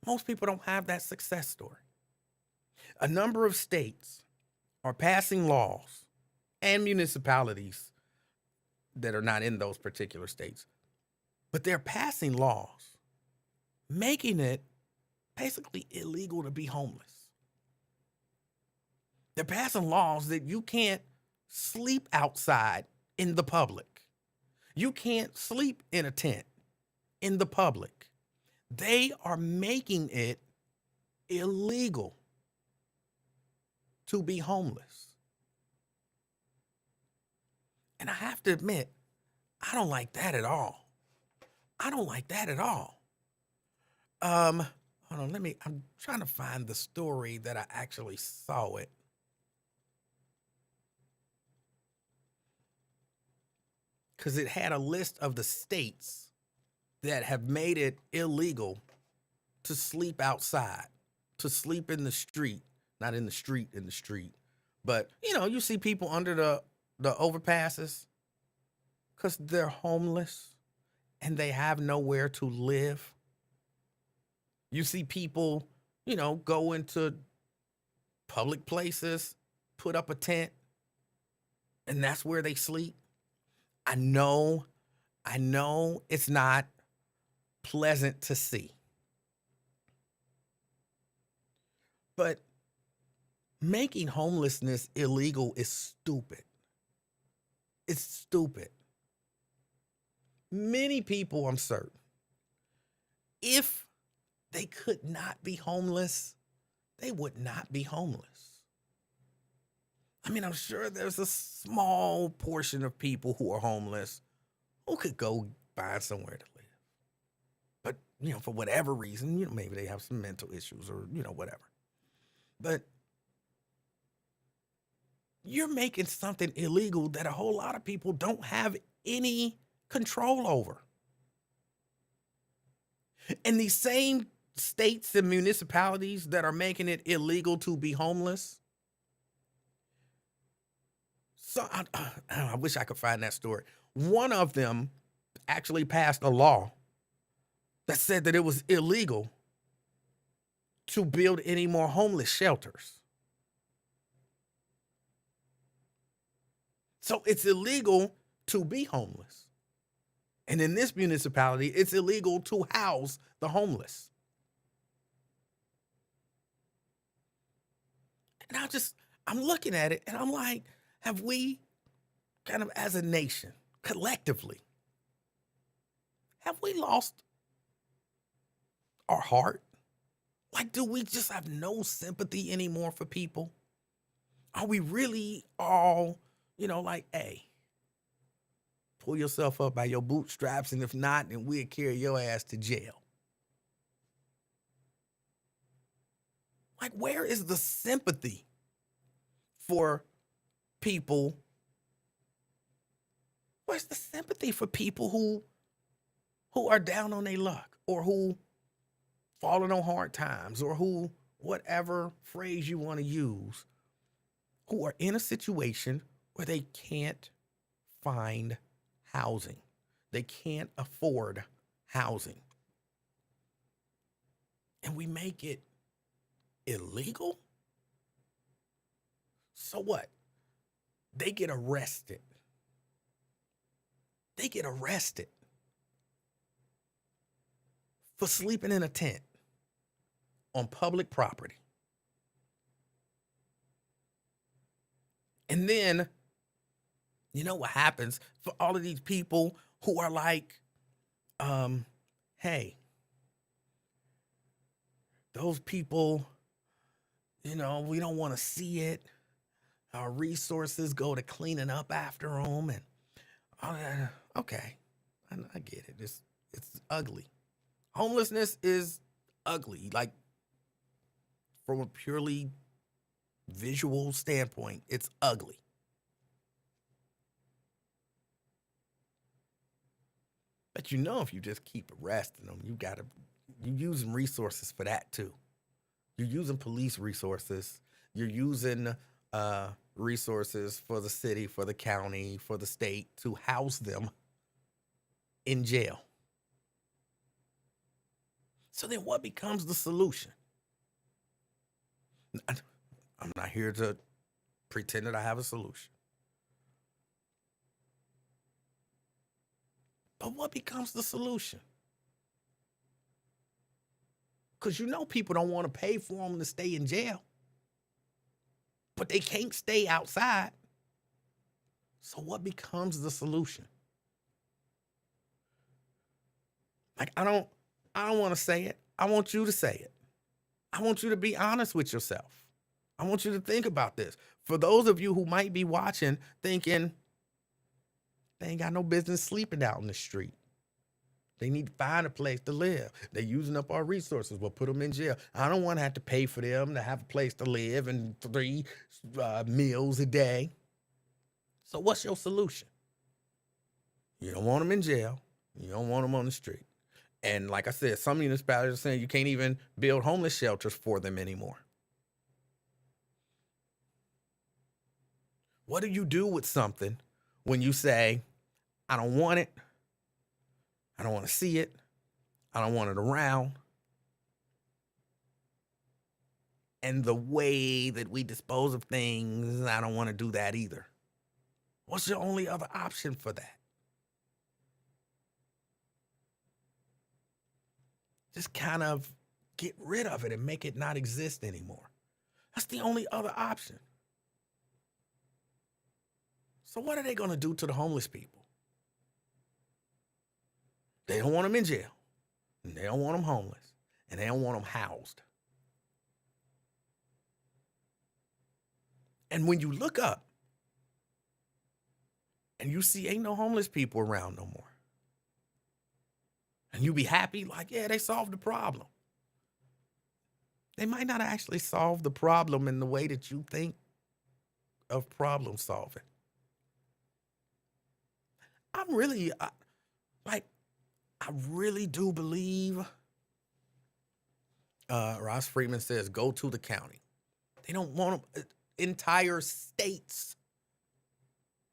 Most people don't have that success story. A number of states are passing laws, and municipalities that are not in those particular states, but they're passing laws making it basically illegal to be homeless. They're passing laws that you can't sleep outside in the public. You can't sleep in a tent in the public. They are making it illegal to be homeless. And I have to admit, I don't like that at all. I don't like that at all. Hold on, I'm trying to find the story that I actually saw it. Because it had a list of the states that have made it illegal to sleep outside, to sleep in the street, not in the street, but you see people under the overpasses because they're homeless and they have nowhere to live. You see people, go into public places, put up a tent, and that's where they sleep. I know it's not pleasant to see. But making homelessness illegal is stupid. It's stupid. Many people, I'm certain, if they could not be homeless, they would not be homeless. I mean, I'm sure there's a small portion of people who are homeless who could go find somewhere to live. But, for whatever reason, maybe they have some mental issues or, whatever. But you're making something illegal that a whole lot of people don't have any control over. And these same states and municipalities that are making it illegal to be homeless. So I wish I could find that story. One of them actually passed a law that said that it was illegal to build any more homeless shelters. So it's illegal to be homeless. And in this municipality, it's illegal to house the homeless. And I'm looking at it and I'm like, have we kind of as a nation, collectively, have we lost our heart? Like, do we just have no sympathy anymore for people? Are we really all, like, hey, pull yourself up by your bootstraps, and if not, then we'll carry your ass to jail? Like, where is the sympathy for people? Where's the sympathy for people who are down on their luck, or who falling on hard times, or who, whatever phrase you want to use, who are in a situation where they can't find housing. They can't afford housing. And we make it illegal? So what? They get arrested. They get arrested for sleeping in a tent on public property. And then, what happens for all of these people who are like, hey, those people, we don't want to see it. Our resources go to cleaning up after them. And okay, I get it. It's ugly. Homelessness is ugly. Like, from a purely visual standpoint, it's ugly. But if you just keep arresting them, you're using resources for that too. You're using police resources. You're using resources for the city, for the county, for the state to house them in jail. So then what becomes the solution? I'm not here to pretend that I have a solution. But what becomes the solution? Because people don't want to pay for them to stay in jail. But they can't stay outside. So what becomes the solution? Like, I don't want to say it. I want you to say it. I want you to be honest with yourself. I want you to think about this. For those of you who might be watching thinking, they ain't got no business sleeping out in the street. They need to find a place to live. They're using up our resources. We'll put them in jail. I don't want to have to pay for them to have a place to live and 3 meals a day. So what's your solution? You don't want them in jail. You don't want them on the street. And like I said, some municipalities are saying you can't even build homeless shelters for them anymore. What do you do with something when you say, I don't want it, I don't want to see it, I don't want it around, and the way that we dispose of things, I don't want to do that either? What's your only other option for that? Just kind of get rid of it and make it not exist anymore. That's the only other option. So what are they going to do to the homeless people? They don't want them in jail, and they don't want them homeless, and they don't want them housed. And when you look up and you see ain't no homeless people around no more, and you be happy, like, yeah, they solved the problem. They might not actually solve the problem in the way that you think of problem solving. I really do believe, Ross Freeman says, go to the county. They don't want them. Entire states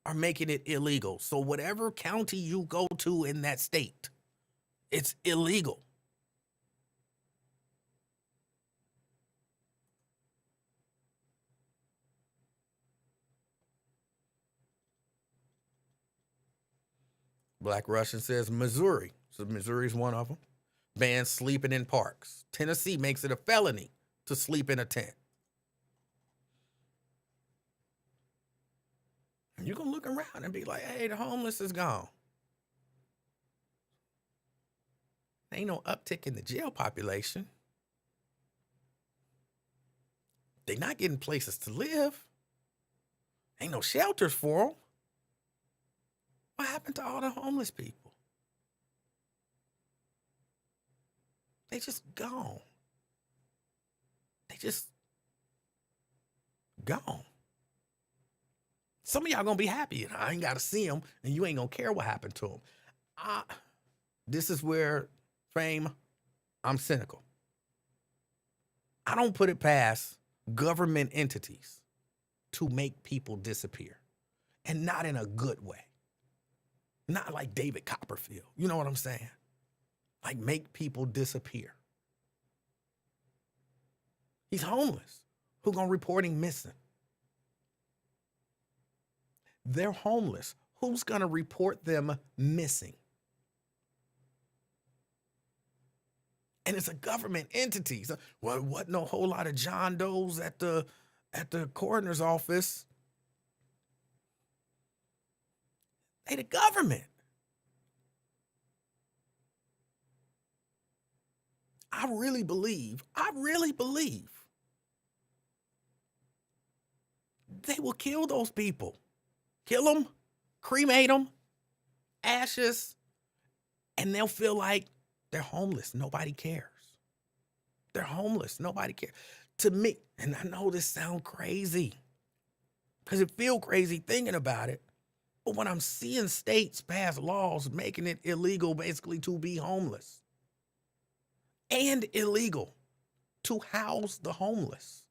are making it illegal. So whatever county you go to in that state, it's illegal. Black Russian says Missouri. So Missouri's one of them. Bans sleeping in parks. Tennessee makes it a felony to sleep in a tent. And you can look around and be like, hey, the homeless is gone. Ain't no uptick in the jail population. They're not getting places to live. Ain't no shelters for them. What happened to all the homeless people? They just gone. They just gone. Some of y'all gonna be happy, and I ain't gotta see them, and you ain't gonna care what happened to them. This is where, Fame, I'm cynical. I don't put it past government entities to make people disappear, and not in a good way. Not like David Copperfield. You know what I'm saying? Like, make people disappear. He's homeless. Who gonna report him missing? They're homeless. Who's gonna report them missing? And it's a government entity. So, well, it wasn't a whole lot of John Does at the coroner's office. They the government. I really believe they will kill those people. Kill them, cremate them, ashes, and they'll feel like they're homeless. Nobody cares. They're homeless. Nobody cares. To me, and I know this sounds crazy, because it feels crazy thinking about it, but when I'm seeing states pass laws making it illegal basically to be homeless, and illegal to house the homeless,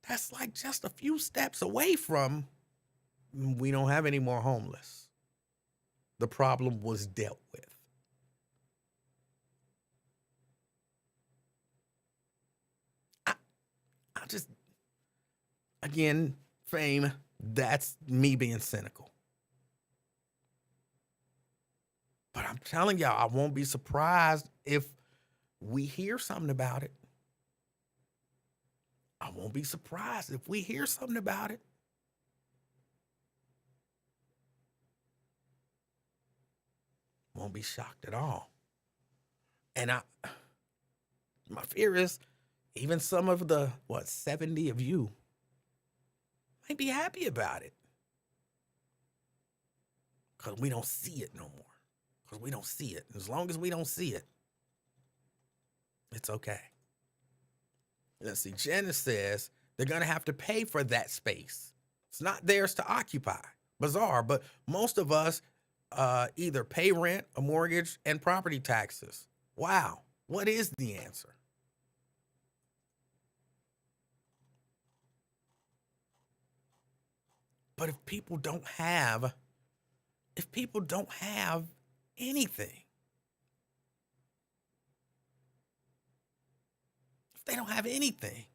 that's like just a few steps away from we don't have any more homeless. The problem was dealt with. I, I just, again, Fame, that's me being cynical. But I'm telling y'all, I won't be surprised if we hear something about it. I won't be surprised if we hear something about it. Won't be shocked at all. And my fear is even some of the, 70 of you might be happy about it. Because we don't see it no more. Because we don't see it. As long as we don't see it, it's okay. Let's see. Janice says they're going to have to pay for that space. It's not theirs to occupy. Bizarre, but most of us either pay rent, a mortgage, and property taxes. Wow. What is the answer? But if people don't have anything, if they don't have anything,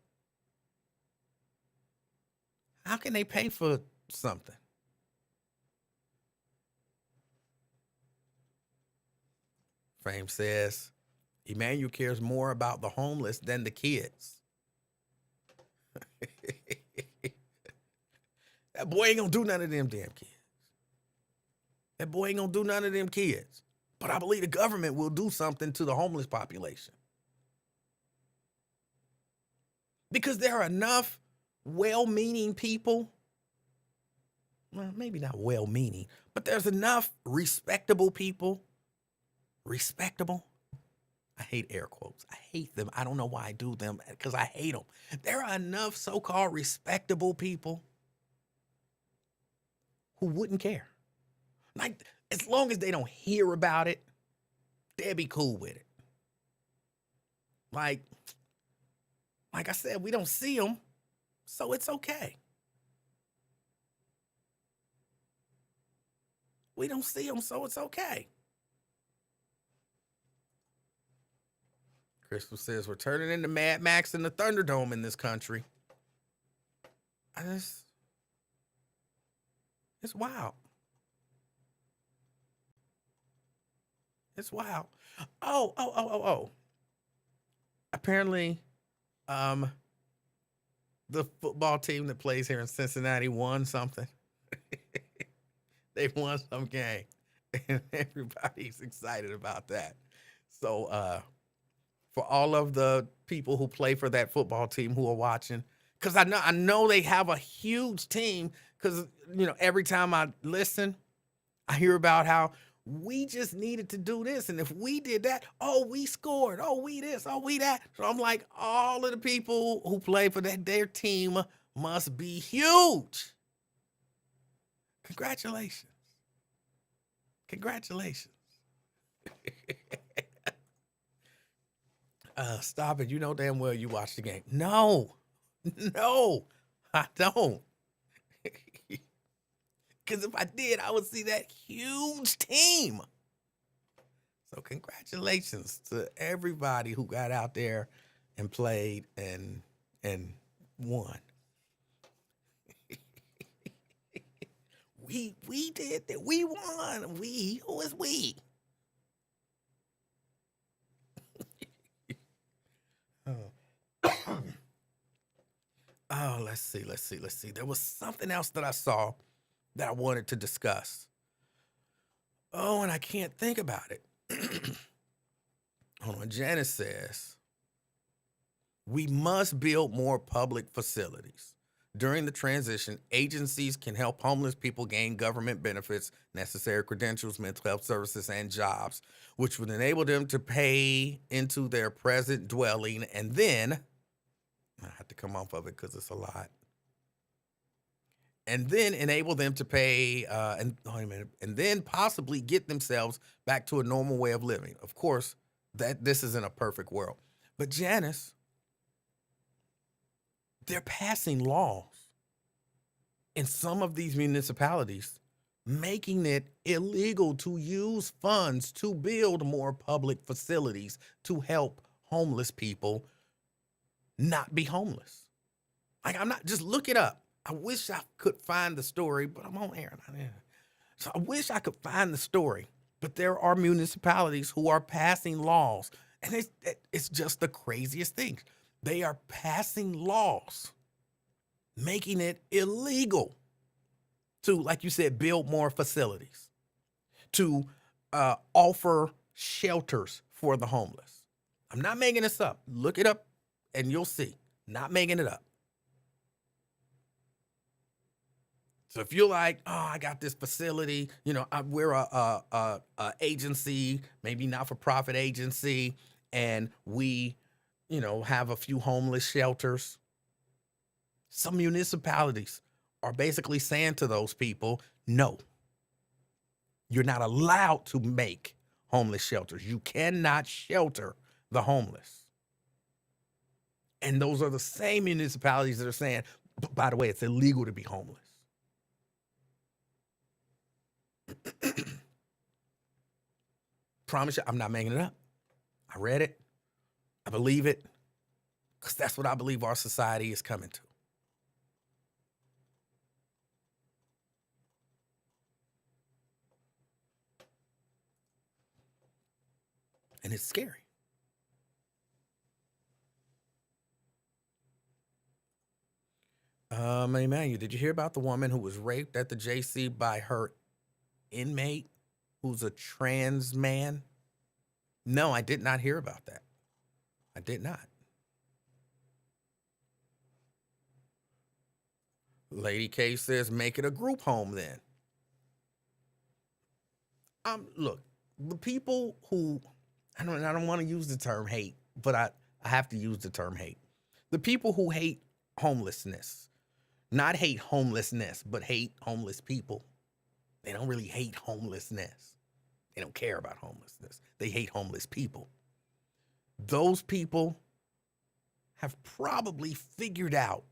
how can they pay for something? Fame says, Emanuel cares more about the homeless than the kids. That boy ain't gonna do none of them damn kids. That boy ain't gonna do none of them kids. But I believe the government will do something to the homeless population. Because there are enough well-meaning people, well, maybe not well-meaning, but there's enough respectable people. Respectable? I hate air quotes. I hate them. I don't know why I do them, because I hate them. There are enough so-called respectable people who wouldn't care. Like, as long as they don't hear about it, they'll be cool with it. Like I said, we don't see them, so it's okay. We don't see them, so it's okay. Crystal says we're turning into Mad Max and the Thunderdome in this country. It's wild. It's wild. Oh. Apparently, the football team that plays here in Cincinnati won something. They won some game, and everybody's excited about that. So, for all of the people who play for that football team who are watching, because I know they have a huge team. Because every time I listen, I hear about how we just needed to do this, and if we did that, oh, we scored, oh, we this, oh, we that. So I'm like, all of the people who play for their team must be huge. Congratulations. Stop it. You know damn well you watch the game. No, I don't. Because if I did, I would see that huge team. So congratulations to everybody who got out there and played and won. We did that. We won. Who is we? Oh, let's see. There was something else that I saw that I wanted to discuss. Oh, and I can't think about it. Hold on. Janice says, we must build more public facilities. During the transition, agencies can help homeless people gain government benefits, necessary credentials, mental health services, and jobs, which would enable them to pay into their present dwelling, and then, I have to come off of it because it's a lot, and then enable them to pay, and then possibly get themselves back to a normal way of living. Of course, that this isn't a perfect world. But Janice, they're passing laws in some of these municipalities, making it illegal to use funds to build more public facilities to help homeless people not be homeless. Like, I'm not, just look it up. I wish I could find the story, but I'm on air. So I wish I could find the story, but there are municipalities who are passing laws, and it's just the craziest thing. They are passing laws, making it illegal to, like you said, build more facilities, to offer shelters for the homeless. I'm not making this up. Look it up and you'll see. Not making it up. So if you're like, oh, I got this facility, we're a agency, maybe not-for-profit agency, and we, have a few homeless shelters. Some municipalities are basically saying to those people, no, you're not allowed to make homeless shelters. You cannot shelter the homeless. And those are the same municipalities that are saying, by the way, it's illegal to be homeless. Promise you, I'm not making it up. I read it. I believe it. Because that's what I believe our society is coming to. And it's scary. Emanuel, did you hear about the woman who was raped at the JC by her inmate who's a trans man? No, I did not hear about that. I did not. Lady K says, make it a group home then. Look, the people who, I don't want to use the term hate, but I have to use the term hate. The people who hate homelessness, not hate homelessness, but hate homeless people. They don't really hate homelessness. They don't care about homelessness. They hate homeless people. Those people have probably figured out,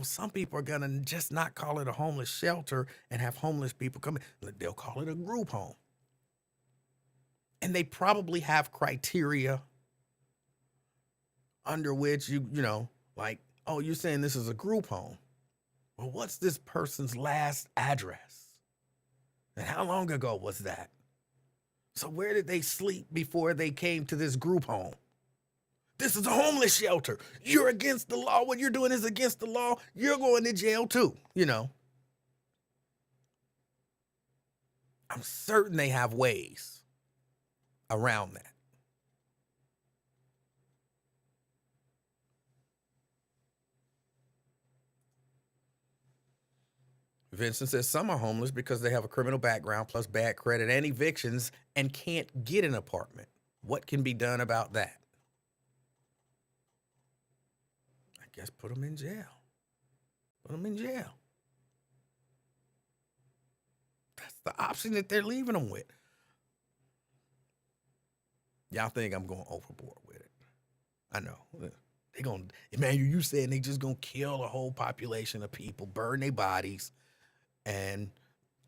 some people are going to just not call it a homeless shelter and have homeless people come in. They'll call it a group home. And they probably have criteria under which like, oh, you're saying this is a group home. Well, what's this person's last address? And how long ago was that? So where did they sleep before they came to this group home? This is a homeless shelter. You're against the law. What you're doing is against the law. You're going to jail too, I'm certain they have ways around that. Vincent says some are homeless because they have a criminal background plus bad credit and evictions and can't get an apartment. What can be done about that? I guess put them in jail. Put them in jail. That's the option that they're leaving them with. Y'all think I'm going overboard with it. I know. They're going to, Emmanuel, you saying they just going to kill a whole population of people, burn their bodies, and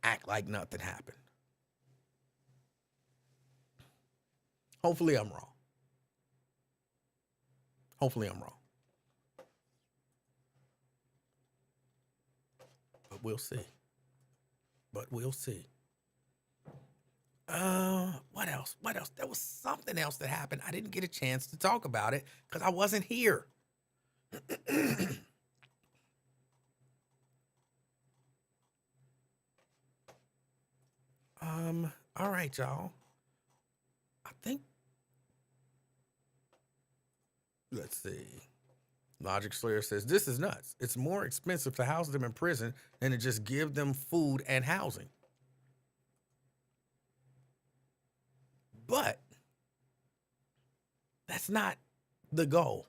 act like nothing happened. Hopefully I'm wrong. Hopefully I'm wrong. But we'll see. What else? There was something else that happened. I didn't get a chance to talk about it because I wasn't here. All right, y'all. I think, let's see. Logic Slayer says, this is nuts. It's more expensive to house them in prison than to just give them food and housing. But that's not the goal.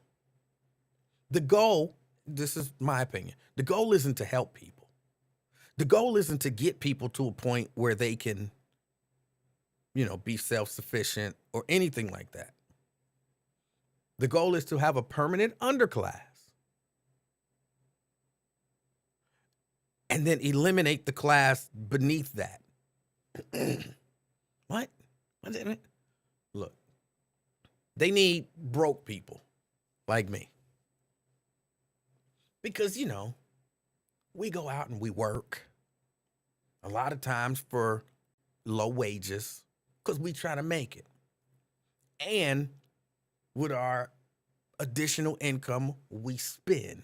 The goal, this is my opinion, the goal isn't to help people. The goal isn't to get people to a point where they can, be self-sufficient or anything like that. The goal is to have a permanent underclass and then eliminate the class beneath that. What? What did it? Look, they need broke people like me. Because, we go out and we work a lot of times for low wages because we try to make it. And with our additional income, we spend.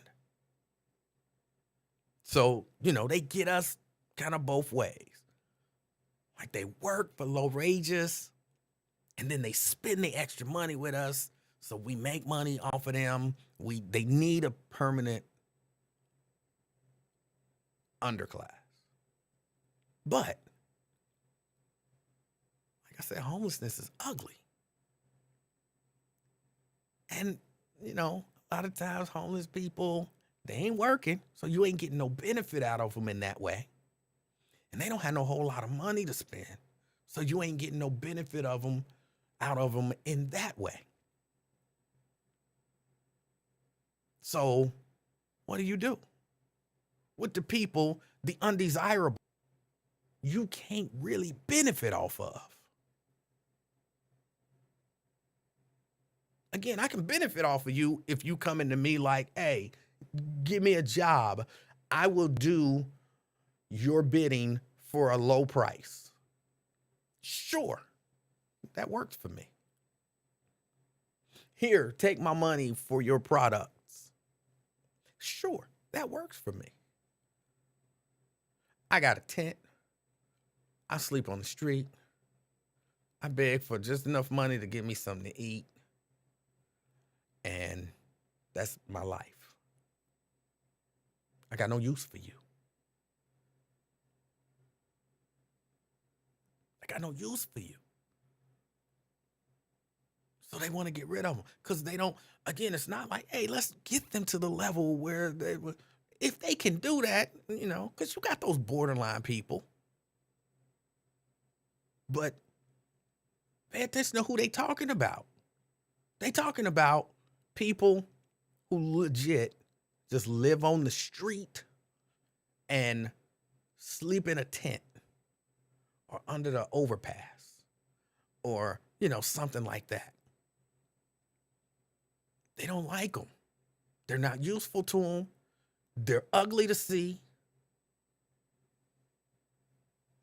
So, they get us kind of both ways. Like they work for low wages and then they spend the extra money with us. So we make money off of them. They need a permanent underclass. But, like I said, homelessness is ugly. And, a lot of times homeless people, they ain't working, so you ain't getting no benefit out of them in that way. And they don't have no whole lot of money to spend, so you ain't getting no benefit out of them in that way. So, what do? With the people, the undesirable, you can't really benefit off of. Again, I can benefit off of you if you come into me like, hey, give me a job. I will do your bidding for a low price. Sure, that works for me. Here, take my money for your products. Sure, that works for me. I got a tent. I sleep on the street. I beg for just enough money to give me something to eat. And that's my life. I got no use for you. I got no use for you. So they want to get rid of them because they don't, again, it's not like, hey, let's get them to the level where they would, if they can do that, because you got those borderline people. But pay attention to who they talking about. They talking about people who legit just live on the street and sleep in a tent or under the overpass or, something like that. They don't like them. They're not useful to them. They're ugly to see.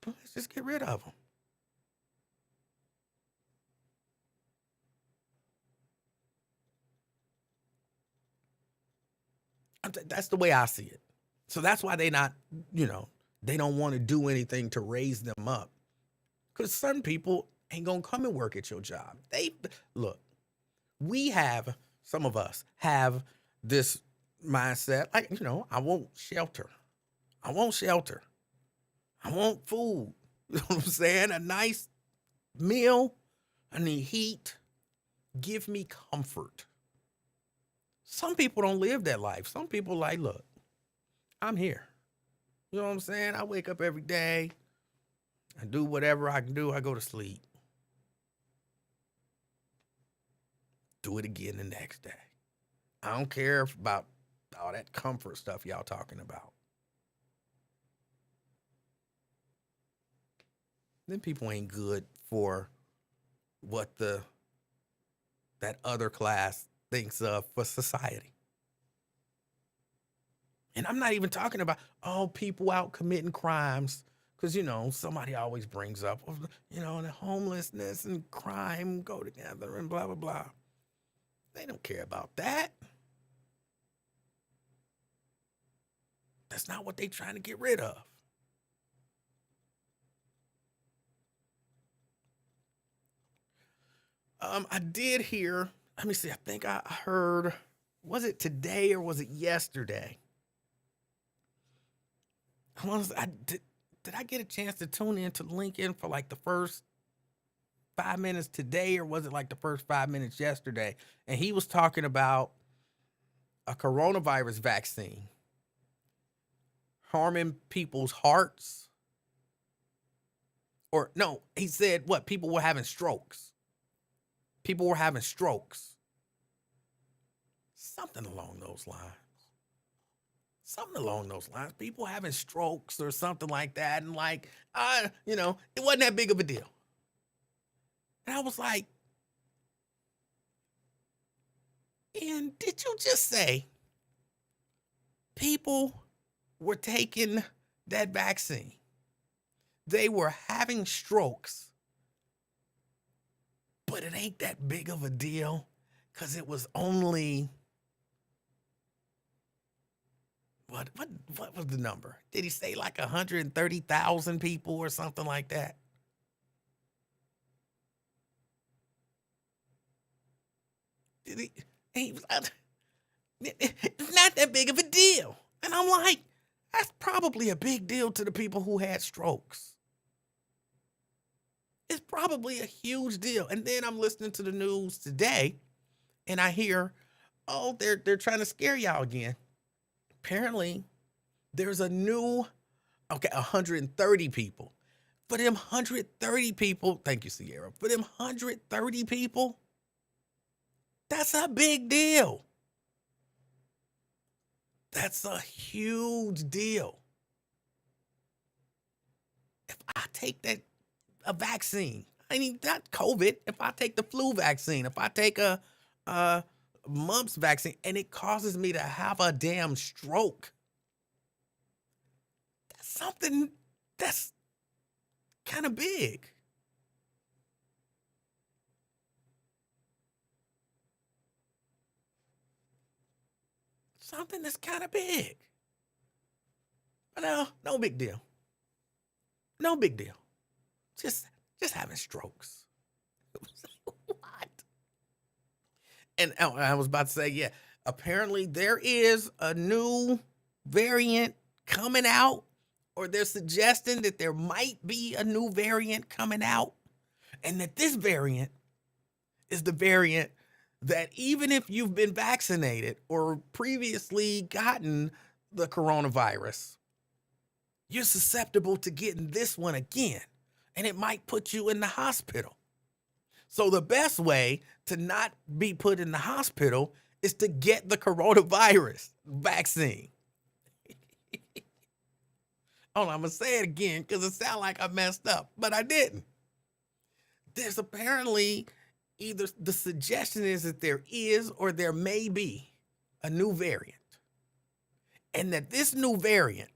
But let's just get rid of them. That's the way I see it. So that's why they not, they don't want to do anything to raise them up. Because some people ain't going to come and work at your job. Look, some of us have this mindset, like, I want shelter. I want shelter. I want food. You know what I'm saying? A nice meal. I need heat. Give me comfort. Some people don't live that life. Some people like, look, I'm here. You know what I'm saying? I wake up every day. I do whatever I can do. I go to sleep. Do it again the next day. I don't care about all that comfort stuff y'all talking about. Then people ain't good for what that other class thinks of for society. And I'm not even talking about people out committing crimes because, somebody always brings up, the homelessness and crime go together and blah, blah, blah. They don't care about that. That's not what they're trying to get rid of. I did hear, let me see, I think I heard, was it today or was it yesterday? Did I get a chance to tune in to Lincoln for like the first 5 minutes today, or was it like the first 5 minutes yesterday? And he was talking about a coronavirus vaccine harming people's hearts. Or no, he said what? People were having strokes. People were having strokes. Something along those lines. something along those lines. People having strokes or something like that. And like, it wasn't that big of a deal. And I was like, and did you just say people were taking that vaccine? They were having strokes, but it ain't that big of a deal because it was only what was the number? Did he say like 130,000 people or something like that? Did he was it's not that big of a deal. And I'm like, that's probably a big deal to the people who had strokes. It's probably a huge deal. And then I'm listening to the news today and I hear, oh, they're trying to scare y'all again. Apparently, there's a new, 130 people. For them 130 people, thank you, Sierra. For them 130 people, that's a big deal. That's a huge deal. If I take a vaccine, I mean, not COVID, if I take the flu vaccine, if I take a mumps vaccine and it causes me to have a damn stroke, that's something that's kind of big. Something that's kind of big. But no big deal. No big deal. Just having strokes. What? And I was about to say, yeah, apparently there is a new variant coming out, or they're suggesting that there might be a new variant coming out, and that this variant is the variant that even if you've been vaccinated or previously gotten the coronavirus, you're susceptible to getting this one again, and it might put you in the hospital. So the best way to not be put in the hospital is to get the coronavirus vaccine. Hold on, I'm going to say it again because it sounds like I messed up, but I didn't. There's apparently either the suggestion is that there is or there may be a new variant. And that this new variant,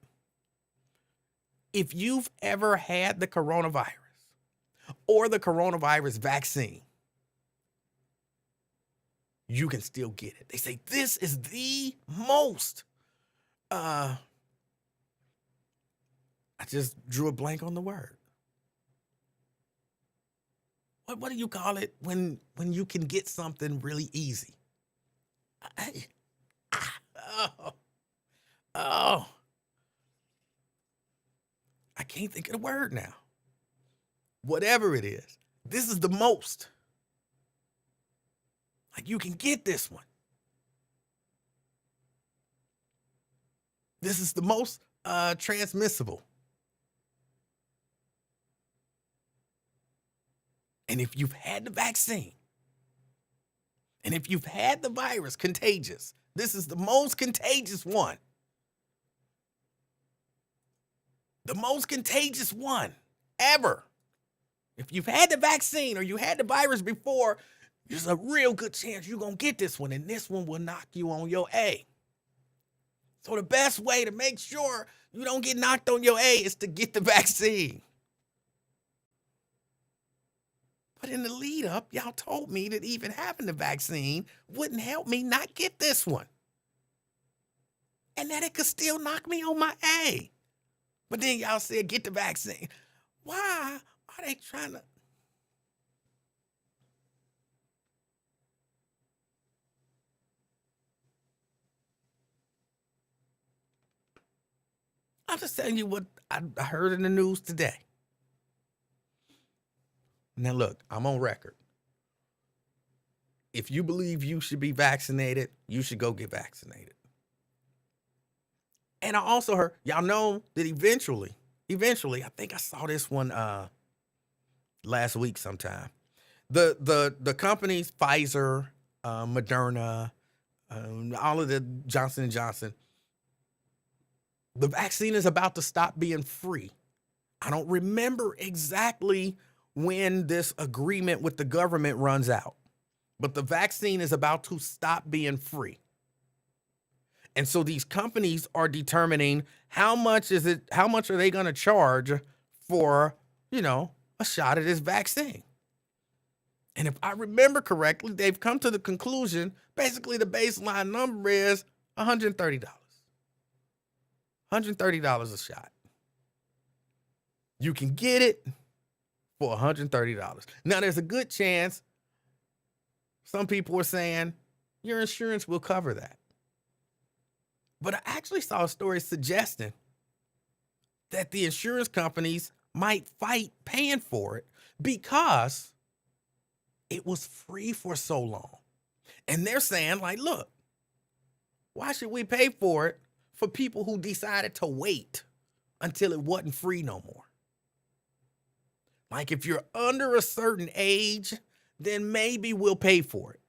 if you've ever had the coronavirus or the coronavirus vaccine, you can still get it. They say this is the most, I just drew a blank on the word. What do you call it when you can get something really easy? I can't think of the word now. Whatever it is, this is the most. Like, you can get this one. This is the most transmissible. And if you've had the vaccine, and if you've had the virus contagious, this is the most contagious one. The most contagious one ever. If you've had the vaccine or you had the virus before, there's a real good chance you're going to get this one, and this one will knock you on your A. So the best way to make sure you don't get knocked on your A is to get the vaccine. But in the lead up, y'all told me that even having the vaccine wouldn't help me not get this one. And that it could still knock me on my A. But then y'all said, get the vaccine. Why are they trying to? I'm just telling you what I heard in the news today. Now, look, I'm on record. If you believe you should be vaccinated, you should go get vaccinated. And I also heard, y'all know that eventually, I think I saw this one last week sometime. The companies, Pfizer, Moderna, all of the Johnson & Johnson, The vaccine is about to stop being free. I don't remember exactly when this agreement with the government runs out, but the vaccine is about to stop being free. And so these companies are determining how much are they going to charge for, a shot of this vaccine. And if I remember correctly, they've come to the conclusion, basically the baseline number is $130. $130 a shot. You can get it for $130. Now, there's a good chance some people are saying your insurance will cover that. But I actually saw a story suggesting that the insurance companies might fight paying for it because it was free for so long. And they're saying, like, look, why should we pay for it for people who decided to wait until it wasn't free no more? Like, if you're under a certain age, then maybe we'll pay for it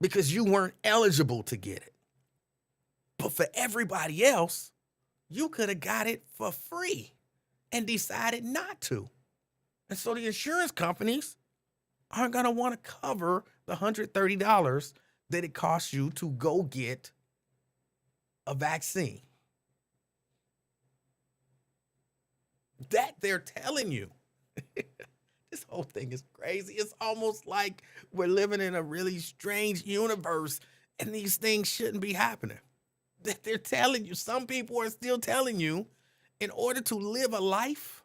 because you weren't eligible to get it. But for everybody else, you could have got it for free and decided not to. And so the insurance companies aren't going to want to cover the $130 that it costs you to go get a vaccine. That they're telling you. This whole thing is crazy. It's almost like we're living in a really strange universe and these things shouldn't be happening. That they're telling you, some people are still telling you, in order to live a life,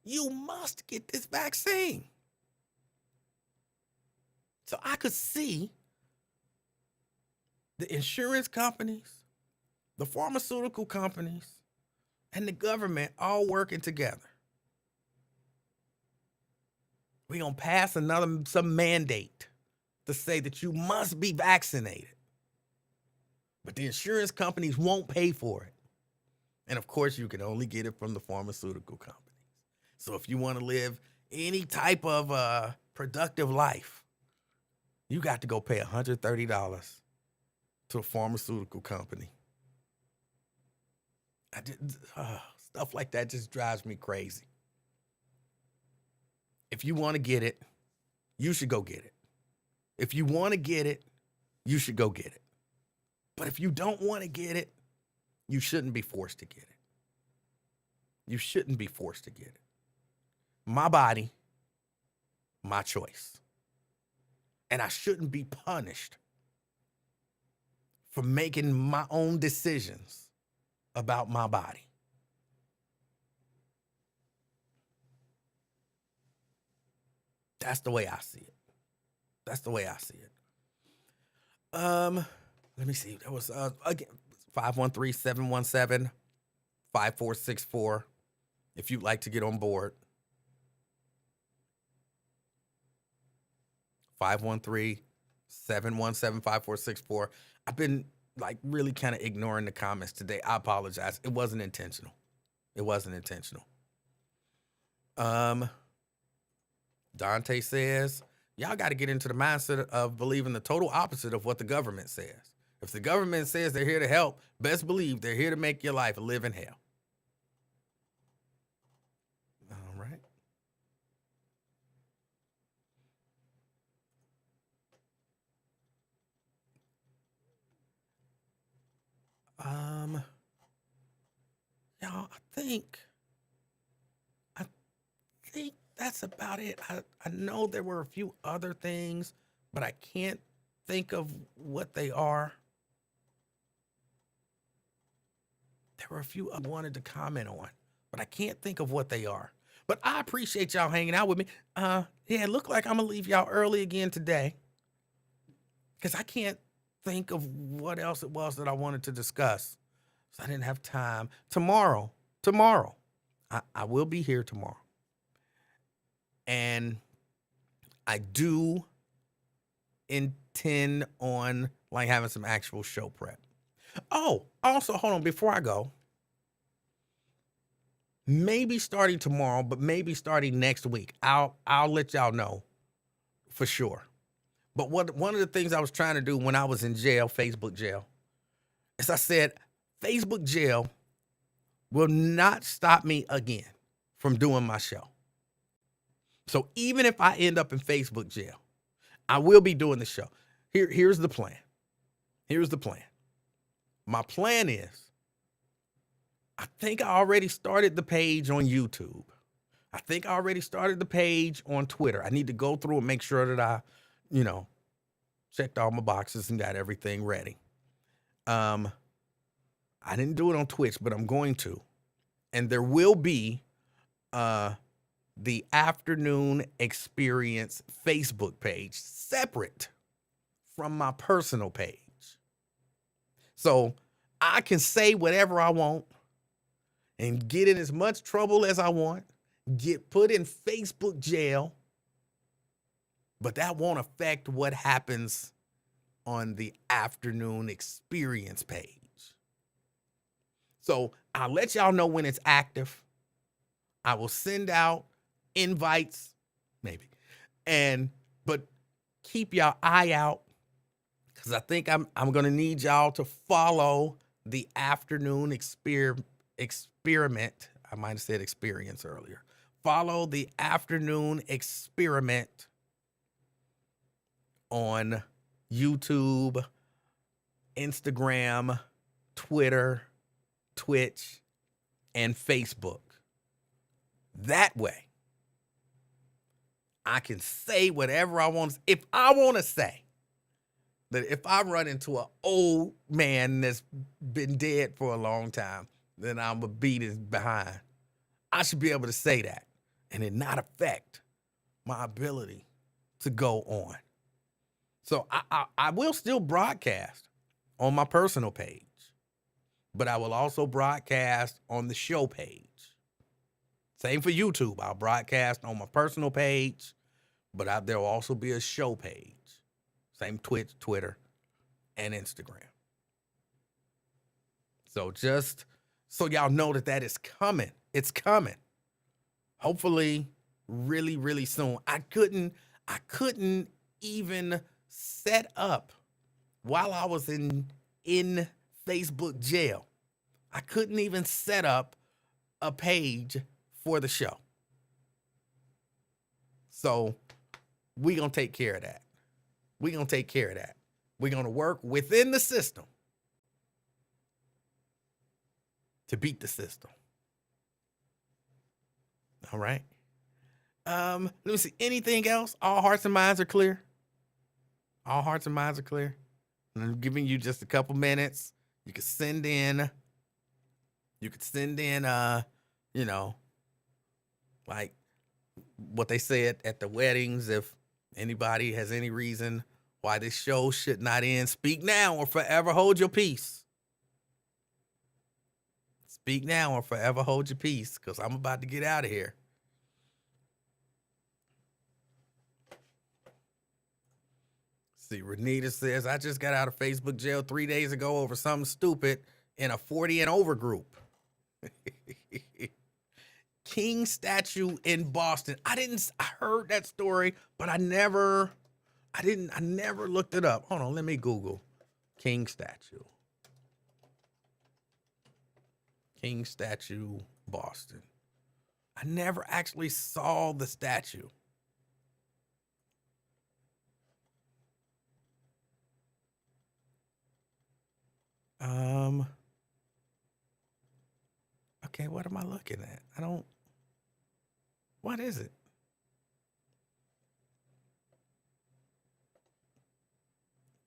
you must get this vaccine. So I could see the insurance companies, the pharmaceutical companies, and the government all working together. We're going to pass some mandate to say that you must be vaccinated. But the insurance companies won't pay for it. And of course, you can only get it from the pharmaceutical companies. So if you want to live any type of productive life, you got to go pay $130 to a pharmaceutical company. Stuff like that just drives me crazy. If you want to get it, you should go get it. If you want to get it, you should go get it. But if you don't want to get it, you shouldn't be forced to get it. You shouldn't be forced to get it. My body, my choice. And I shouldn't be punished for making my own decisions about my body. That's the way I see it. That's the way I see it. Let me see. That was again 513-717-5464. If you'd like to get on board. 513-717-5464. I've been like really kind of ignoring the comments today. I apologize. It wasn't intentional. It wasn't intentional. Dante says, y'all got to get into the mindset of believing the total opposite of what the government says. If the government says they're here to help, best believe they're here to make your life a living hell. All right. Y'all, I think that's about it. I know there were a few other things, but I can't think of what they are. There were a few I wanted to comment on, but I can't think of what they are. But I appreciate y'all hanging out with me. It looked like I'm going to leave y'all early again today because I can't think of what else it was that I wanted to discuss. So I didn't have time. Tomorrow, I will be here tomorrow. And I do intend on like having some actual show prep. Oh, also, hold on, before I go, maybe starting tomorrow, but maybe starting next week. I'll let y'all know for sure. But one of the things I was trying to do when I was in jail, Facebook jail, is I said, Facebook jail will not stop me again from doing my show. So even if I end up in Facebook jail, I will be doing the show. Here's the plan. Here's the plan. My plan is, I think I already started the page on YouTube. I think I already started the page on Twitter. I need to go through and make sure that I, checked all my boxes and got everything ready. I didn't do it on Twitch, but I'm going to. And there will be the Afternoon Experience Facebook page separate from my personal page. So I can say whatever I want and get in as much trouble as I want, get put in Facebook jail, but that won't affect what happens on the Afternoon Experience page. So I'll let y'all know when it's active. I will send out invites, maybe, but keep y'all eye out, because I think I'm gonna need y'all to follow the Afternoon Experiment. I might have said experience earlier. Follow the Afternoon Experiment on YouTube, Instagram, Twitter, Twitch, and Facebook. That way, I can say whatever I want. If I want to say that if I run into an old man that's been dead for a long time, then I'm going to beat his behind. I should be able to say that and it not affect my ability to go on. So I will still broadcast on my personal page, but I will also broadcast on the show page. Same for YouTube. I'll broadcast on my personal page, but there will also be a show page. Same Twitch, Twitter, and Instagram. So just so y'all know that is coming. It's coming. Hopefully really, really soon. I couldn't even set up while I was in Facebook jail. I couldn't even set up a page for the show. So we're going to take care of that. We're going to take care of that. We're going to work within the system to beat the system. All right. Let me see. Anything else? All hearts and minds are clear. All hearts and minds are clear. And I'm giving you just a couple minutes. You could send in, like what they said at the weddings. If anybody has any reason why this show should not end, speak now or forever hold your peace. Speak now or forever hold your peace, because I'm about to get out of here. See, Renita says, I just got out of Facebook jail 3 days ago over something stupid in a 40 and over group. King statue in Boston. I heard that story, but I never looked it up. Hold on, let me Google King statue. King statue, Boston. I never actually saw the statue. Okay, what am I looking at? What is it?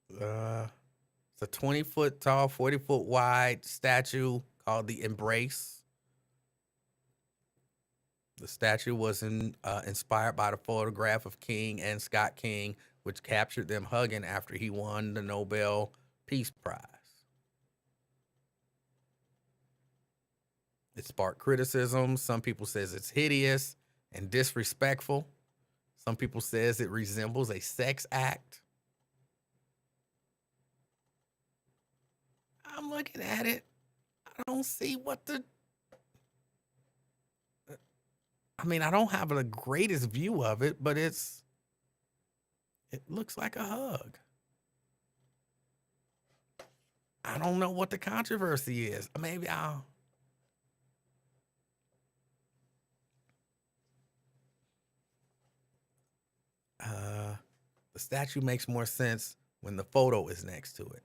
It's a 20-foot tall, 40-foot wide statue called the Embrace. The statue was inspired by the photograph of King and Scott King, which captured them hugging after he won the Nobel Peace Prize. It sparked criticism. Some people says it's hideous and disrespectful. Some people says it resembles a sex act. I'm looking at it. I don't see I don't have the greatest view of it, but it looks like a hug. I don't know what the controversy is. Maybe I'll. The statue makes more sense when the photo is next to it.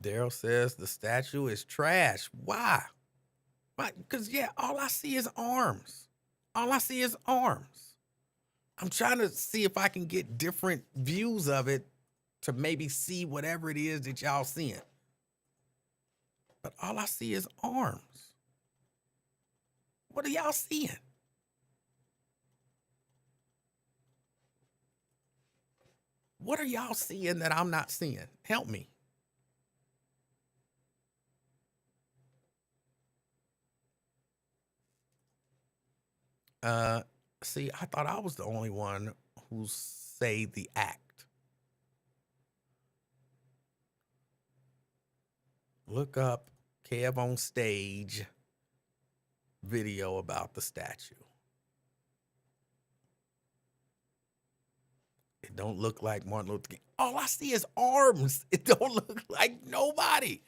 Daryl says the statue is trash. Why? Why? Because, yeah, all I see is arms. All I see is arms. I'm trying to see if I can get different views of it to maybe see whatever it is that y'all seeing. But all I see is arms. What are y'all seeing? What are y'all seeing that I'm not seeing? Help me. See, I thought I was the only one who say the act. Look up Kev on stage video about the statue. It don't look like Martin Luther King. All I see is arms. It don't look like nobody.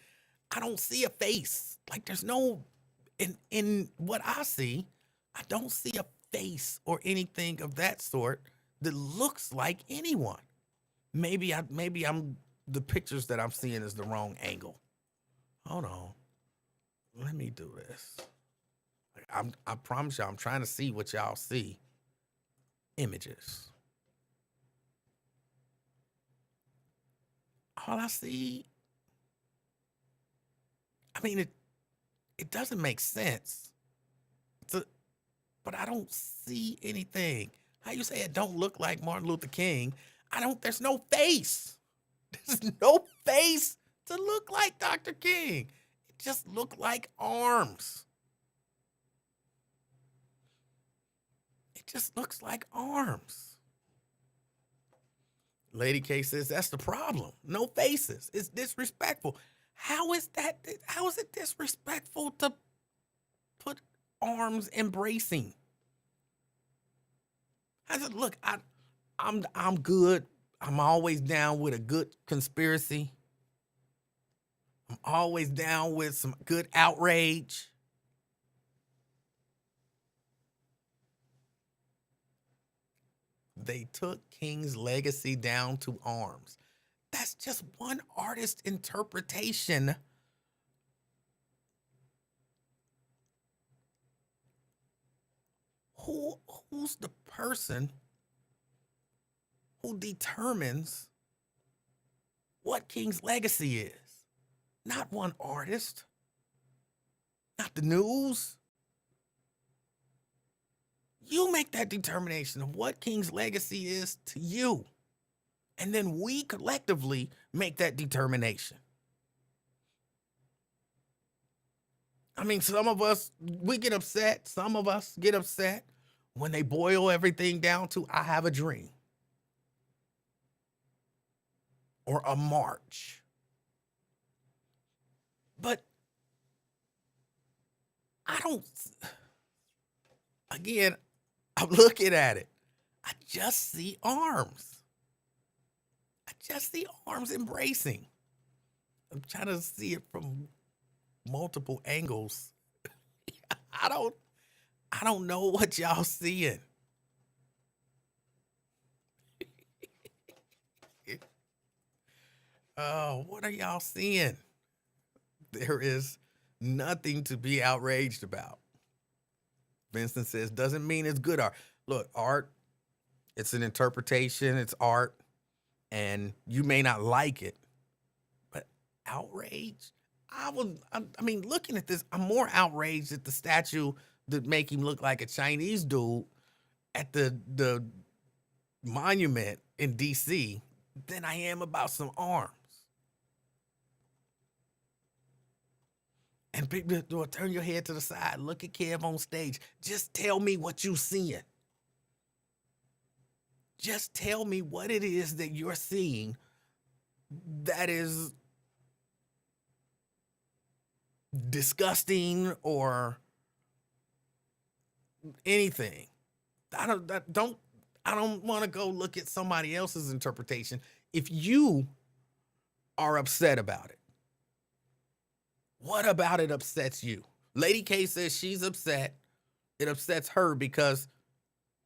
I don't see a face. Like there's no in what I see, I don't see a face or anything of that sort that looks like anyone. Maybe I'm the pictures that I'm seeing is the wrong angle. Hold on. Let me do this. I promise y'all I'm trying to see what y'all see. Images. All I see, I mean it doesn't make sense. But I don't see anything. How you say it don't look like Martin Luther King? There's no face. There's no face to look like Dr. King. It just looked like arms. It just looks like arms. Lady K says that's the problem. No faces. It's disrespectful. How is that? How is it disrespectful to put arms embracing? I said, look, I'm good. I'm always down with a good conspiracy. I'm always down with some good outrage. They took King's legacy down to arms. That's just one artist's interpretation. Who's the person who determines what King's legacy is? Not one artist, not the news. You make that determination of what King's legacy is to you. And then we collectively make that determination. I mean, some of us, we get upset. Some of us get upset when they boil everything down to, I have a dream. Or a march. But again, I'm looking at it. I just see arms. I just see arms embracing. I'm trying to see it from multiple angles. I don't know what y'all seeing. Oh, what are y'all seeing? There is nothing to be outraged about. Vincent says, doesn't mean it's good art. Look, art, it's an interpretation, it's art, and you may not like it, but outrage? I mean, looking at this, I'm more outraged at the statue that make him look like a Chinese dude at the monument in DC than I am about some arms. And people do turn your head to the side. Look at Kev on stage. Just tell me what you're seeing. Just tell me what it is that you're seeing that is disgusting or anything. I don't want to go look at somebody else's interpretation. If you are upset about it, what about it upsets you? Lady K says she's upset. It upsets her because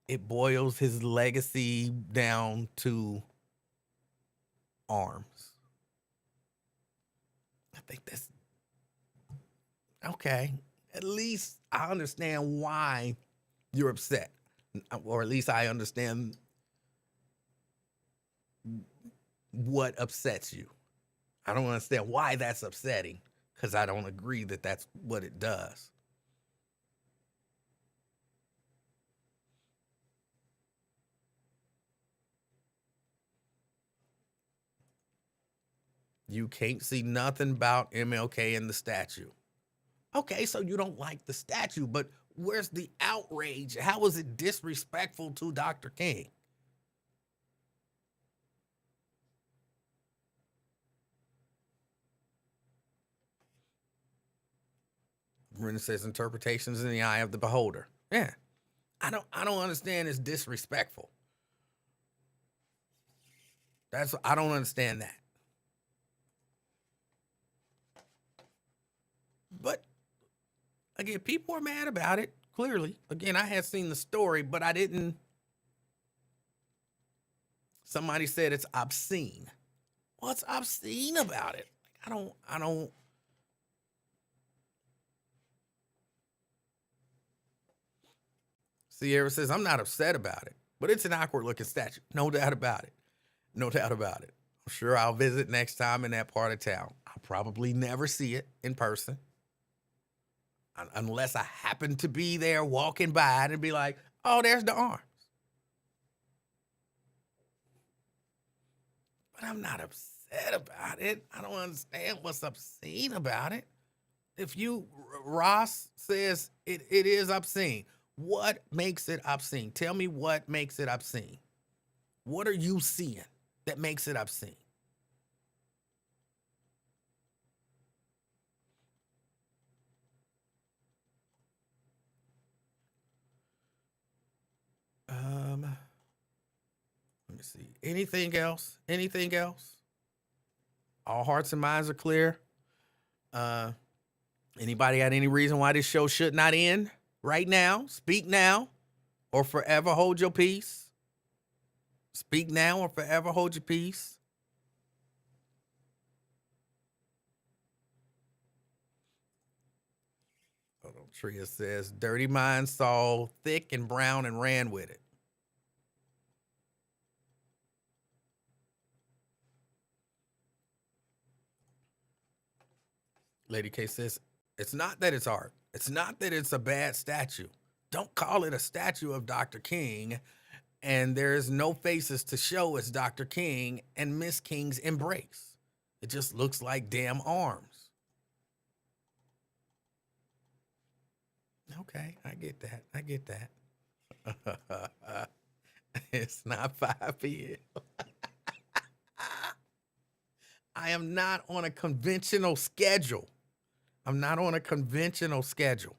it boils his legacy down to arms. I think that's okay. At least I understand why you're upset, or at least I understand what upsets you. I don't understand why that's upsetting because I don't agree that that's what it does. You can't see nothing about MLK in the statue. Okay, so you don't like the statue, but where's the outrage? How is it disrespectful to Dr. King? Brenda says interpretations in the eye of the beholder. Yeah. I don't understand it's disrespectful. I don't understand that. But again, people are mad about it, clearly. Again, I had seen the story, but I didn't. Somebody said it's obscene. What's obscene about it? I don't. Sierra says, I'm not upset about it, but it's an awkward looking statue. No doubt about it. No doubt about it. I'm sure I'll visit next time in that part of town. I'll probably never see it in person. Unless I happen to be there walking by it and be like, oh, there's the arms. But I'm not upset about it. I don't understand what's obscene about it. If Ross says it is obscene, what makes it obscene? Tell me what makes it obscene. What are you seeing that makes it obscene? Let me see. Anything else? Anything else? All hearts and minds are clear. Anybody got any reason why this show should not end right now? Speak now or forever hold your peace. Speak now or forever hold your peace. Hold on. Tria says, dirty mind saw thick and brown and ran with it. Lady K says, it's not that it's art. It's not that it's a bad statue. Don't call it a statue of Dr. King. And there's no faces to show it's Dr. King and Miss King's embrace. It just looks like damn arms. Okay, I get that. I get that. It's not 5 p.m. I am not on a conventional schedule. I'm not on a conventional schedule.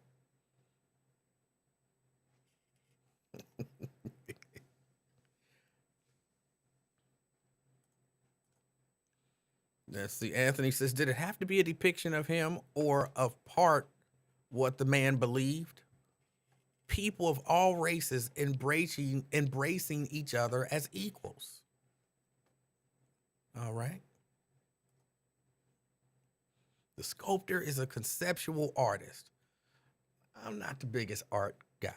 Let's see. Anthony says, did it have to be a depiction of him or of part what the man believed? People of all races embracing each other as equals. All right. The sculptor is a conceptual artist. I'm not the biggest art guy.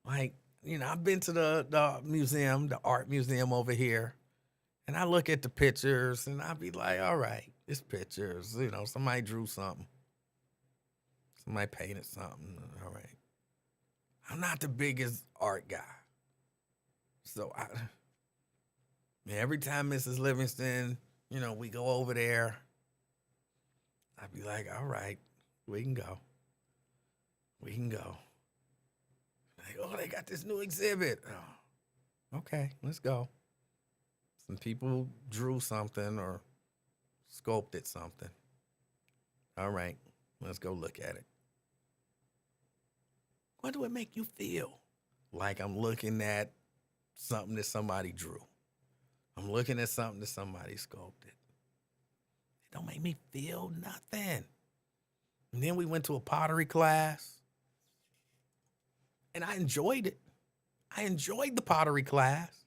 Like, I've been to the museum, the art museum over here, and I look at the pictures and I be like, all right, it's pictures. Somebody drew something. Somebody painted something. All right. I'm not the biggest art guy. So every time Mrs. Livingston, we go over there, I'd be like, all right, we can go. We can go. Like, oh, they got this new exhibit. Oh, okay, let's go. Some people drew something or sculpted something. All right, let's go look at it. What do it make you feel? Like I'm looking at something that somebody drew. I'm looking at something that somebody sculpted. It don't make me feel nothing. And then we went to a pottery class and I enjoyed it. I enjoyed the pottery class,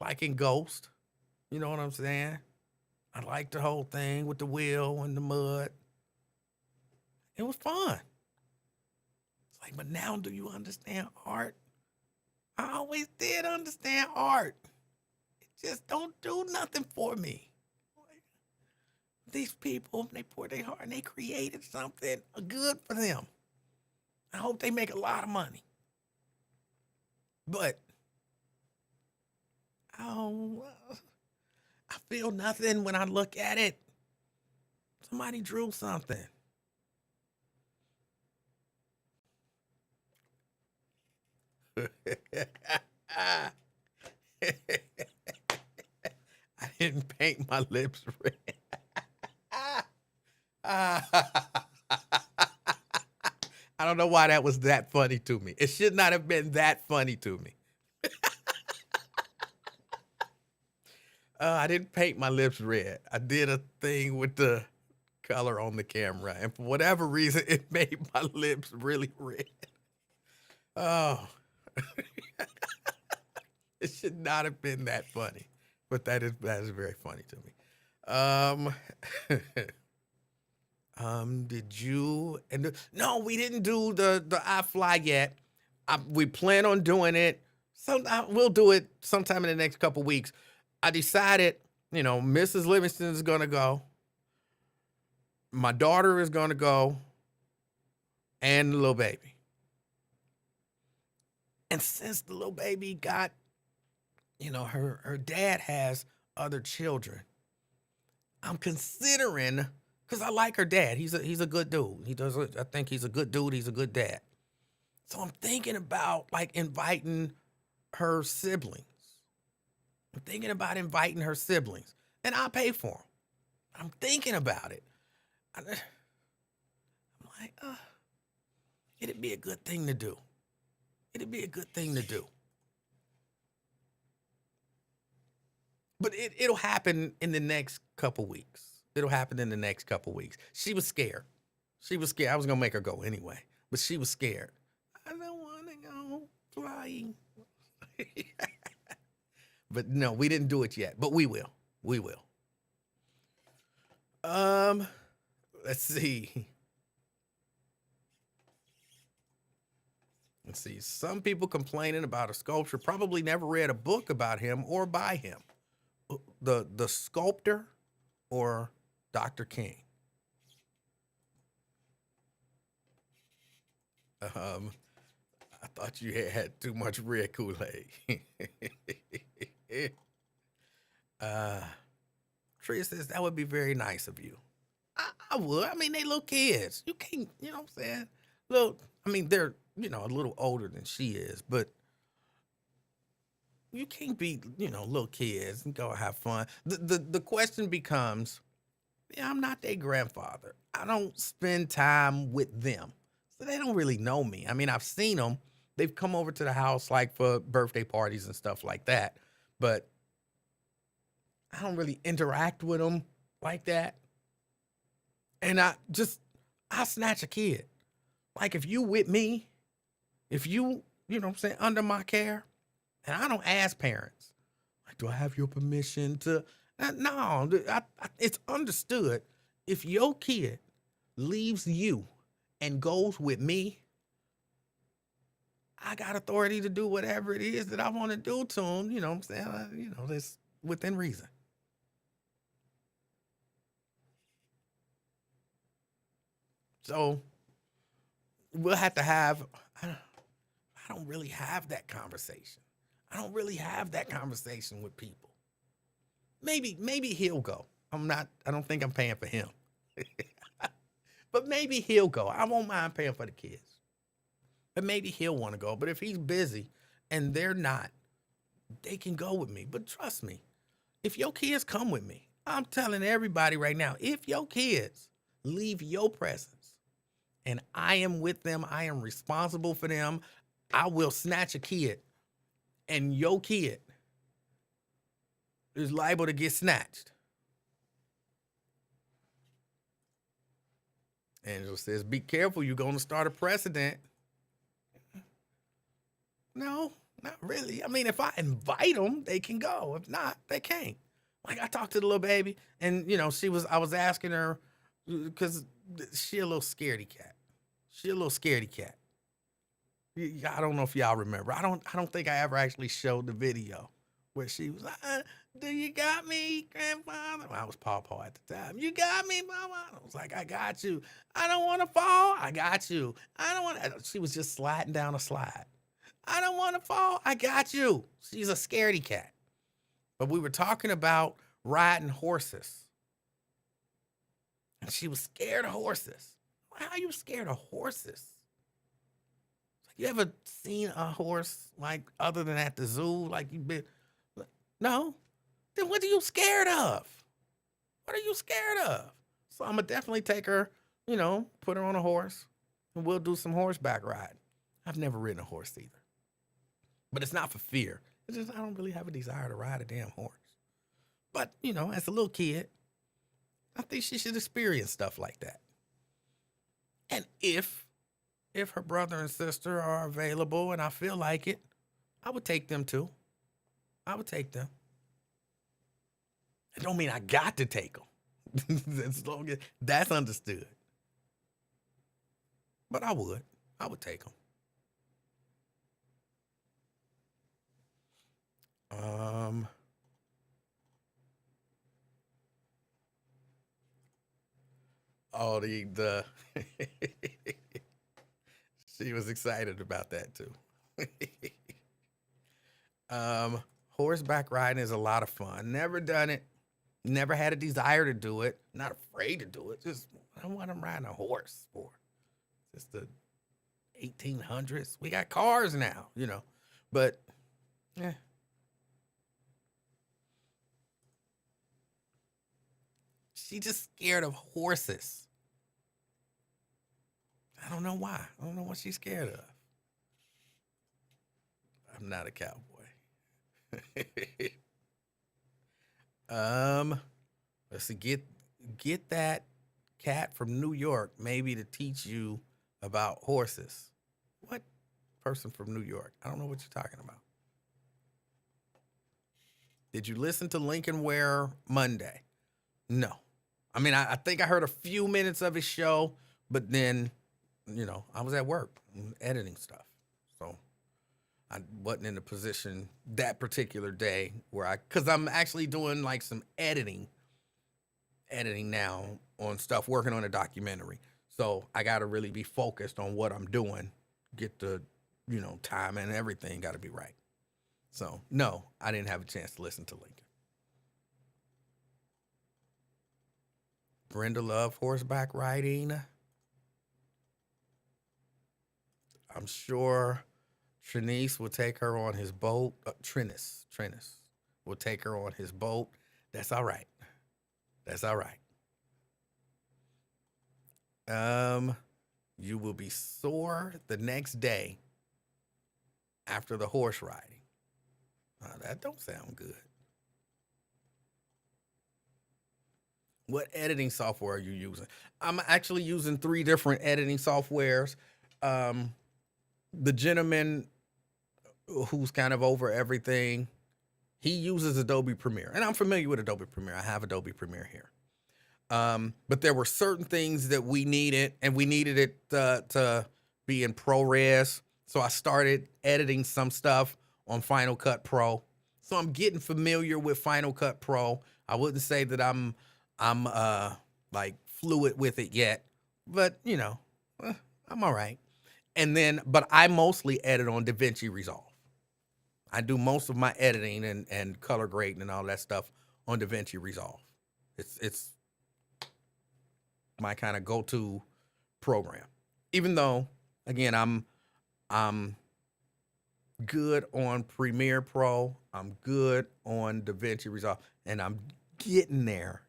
like in Ghost. You know what I'm saying? I liked the whole thing with the wheel and the mud. It was fun. It's like, but now do you understand art? I always did understand art. It just don't do nothing for me. These people, they poured their heart and they created something good for them. I hope they make a lot of money. But I feel nothing when I look at it. Somebody drew something. I didn't paint my lips red. I don't know why that was that funny to me. It should not have been that funny to me. I didn't paint my lips red. I did a thing with the color on the camera, and for whatever reason, it made my lips really red. Oh, it should not have been that funny, but that is very funny to me. Did you no, we didn't do the I Fly yet. We plan on doing it. We'll do it sometime in the next couple weeks. I decided, Mrs. Livingston is gonna go. My daughter is gonna go, and the little baby. And since the little baby got, her dad has other children, I'm considering, because I like her dad. He's a good dude. I think he's a good dude. He's a good dad. So I'm thinking about inviting her siblings. I'm thinking about inviting her siblings, and I'll pay for them. I'm thinking about it. I'm like, it'd be a good thing to do. It'd be a good thing to do. But it'll happen in the next couple weeks. It'll happen in the next couple weeks. She was scared. I was going to make her go anyway, but she was scared. I don't want to go flying. But no, we didn't do it yet, but we will. We will. Let's see. Some people complaining about a sculpture probably never read a book about him or by him. The sculptor or Dr. King. I thought you had too much red Kool-Aid. Tria says that would be very nice of you. I would. I mean, they little kids. You can't, you know what I'm saying? They're, a little older than she is, but you can't be, little kids and go have fun. The question becomes, I'm not their grandfather. I don't spend time with them. So they don't really know me. I've seen them. They've come over to the house for birthday parties and stuff like that. But I don't really interact with them like that. And I snatch a kid. If you with me, if you under my care, and I don't ask parents, do I have your permission to? No, it's understood. If your kid leaves you and goes with me, I got authority to do whatever it is that I want to do to them. You know what I'm saying? That's within reason. So we'll have to have, I don't really have that conversation. I don't really have that conversation with people. Maybe he'll go. I don't think I'm paying for him. But maybe he'll go. I won't mind paying for the kids. But maybe he'll want to go. But if he's busy and they're not, they can go with me. But trust me, if your kids come with me, I'm telling everybody right now, if your kids leave your presence and I am with them. I am responsible for them. I will snatch a kid, and your kid is liable to get snatched. Angel says, be careful, you're going to start a precedent. No, not really. I mean, if I invite them, they can go. If not, they can't. Like, I talked to the little baby, and, I was asking her, because she a little scaredy cat. She a little scaredy cat. I don't know if y'all remember. I don't think I ever actually showed the video where she was like, do you got me, grandfather? Well, I was Pawpaw at the time. You got me, mama? I was like, I got you. I don't want to fall. I got you. I don't want to. She was just sliding down a slide. I don't want to fall. I got you. She's a scaredy cat. But we were talking about riding horses. And she was scared of horses. How are you scared of horses? You ever seen a horse, like, other than at the zoo? Like, you've been... No? Then what are you scared of? What are you scared of? So I'm going to definitely take her, put her on a horse, and we'll do some horseback riding. I've never ridden a horse either. But it's not for fear. It's just I don't really have a desire to ride a damn horse. But, as a little kid, I think she should experience stuff like that. And if her brother and sister are available and I feel like it, I would take them too. I would take them. It don't mean I got to take them. As long as that's understood. But I would take them. The she was excited about that too. Horseback riding is a lot of fun. Never done it. Never had a desire to do it. Not afraid to do it. Just I don't want to ride a horse for. It's the 1800s. We got cars now, But yeah. She just scared of horses. I don't know why. I don't know what she's scared of. I'm not a cowboy. Let's see. Get that cat from New York maybe to teach you about horses. What person from New York? I don't know what you're talking about. Did you listen to Lincoln Ware Monday? No. I mean, I think I heard a few minutes of his show, but then, I was at work editing stuff. So I wasn't in a position that particular day because I'm actually doing like some editing now on stuff, working on a documentary. So I got to really be focused on what I'm doing, get the, time and everything got to be right. So no, I didn't have a chance to listen to Lincoln. Brenda loved horseback riding. I'm sure Trinice will take her on his boat. Trinis will take her on his boat. That's all right. You will be sore the next day after the horse riding. That don't sound good. What editing software are you using? I'm actually using 3 different editing softwares. The gentleman who's kind of over everything, he uses Adobe Premiere. And I'm familiar with Adobe Premiere. I have Adobe Premiere here. But there were certain things that we needed, and we needed it to be in ProRes. So I started editing some stuff on Final Cut Pro. So I'm getting familiar with Final Cut Pro. I wouldn't say that I'm like fluid with it yet, but I'm all right. And then, but I mostly edit on DaVinci Resolve. I do most of my editing and color grading and all that stuff on DaVinci Resolve. It's my kind of go-to program. Even though, again, I'm good on Premiere Pro, I'm good on DaVinci Resolve, and I'm getting there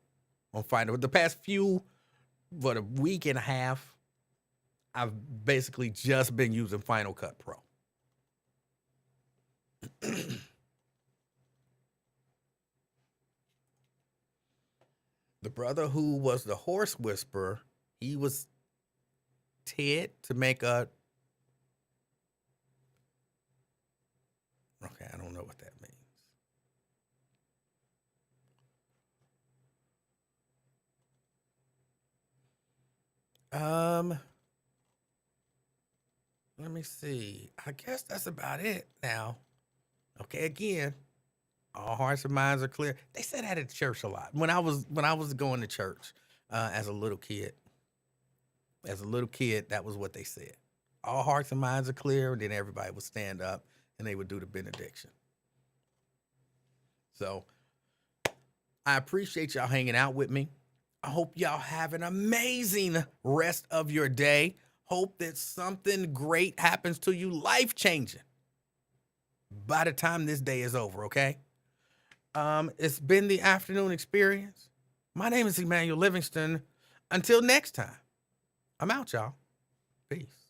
on Final. The past a week and a half, I've basically just been using Final Cut Pro. The brother who was the horse whisperer, he was Ted to make a. Okay, I don't know what that means. Let me see. I guess that's about it now. Okay, again, all hearts and minds are clear. They said that at church a lot. When I was going to church as a little kid. As a little kid, that was what they said. All hearts and minds are clear, and then everybody would stand up and they would do the benediction. So I appreciate y'all hanging out with me. I hope y'all have an amazing rest of your day. Hope that something great happens to you, life-changing, by the time this day is over, okay? It's been the afternoon experience. My name is Emanuel Livingston. Until next time, I'm out, y'all. Peace.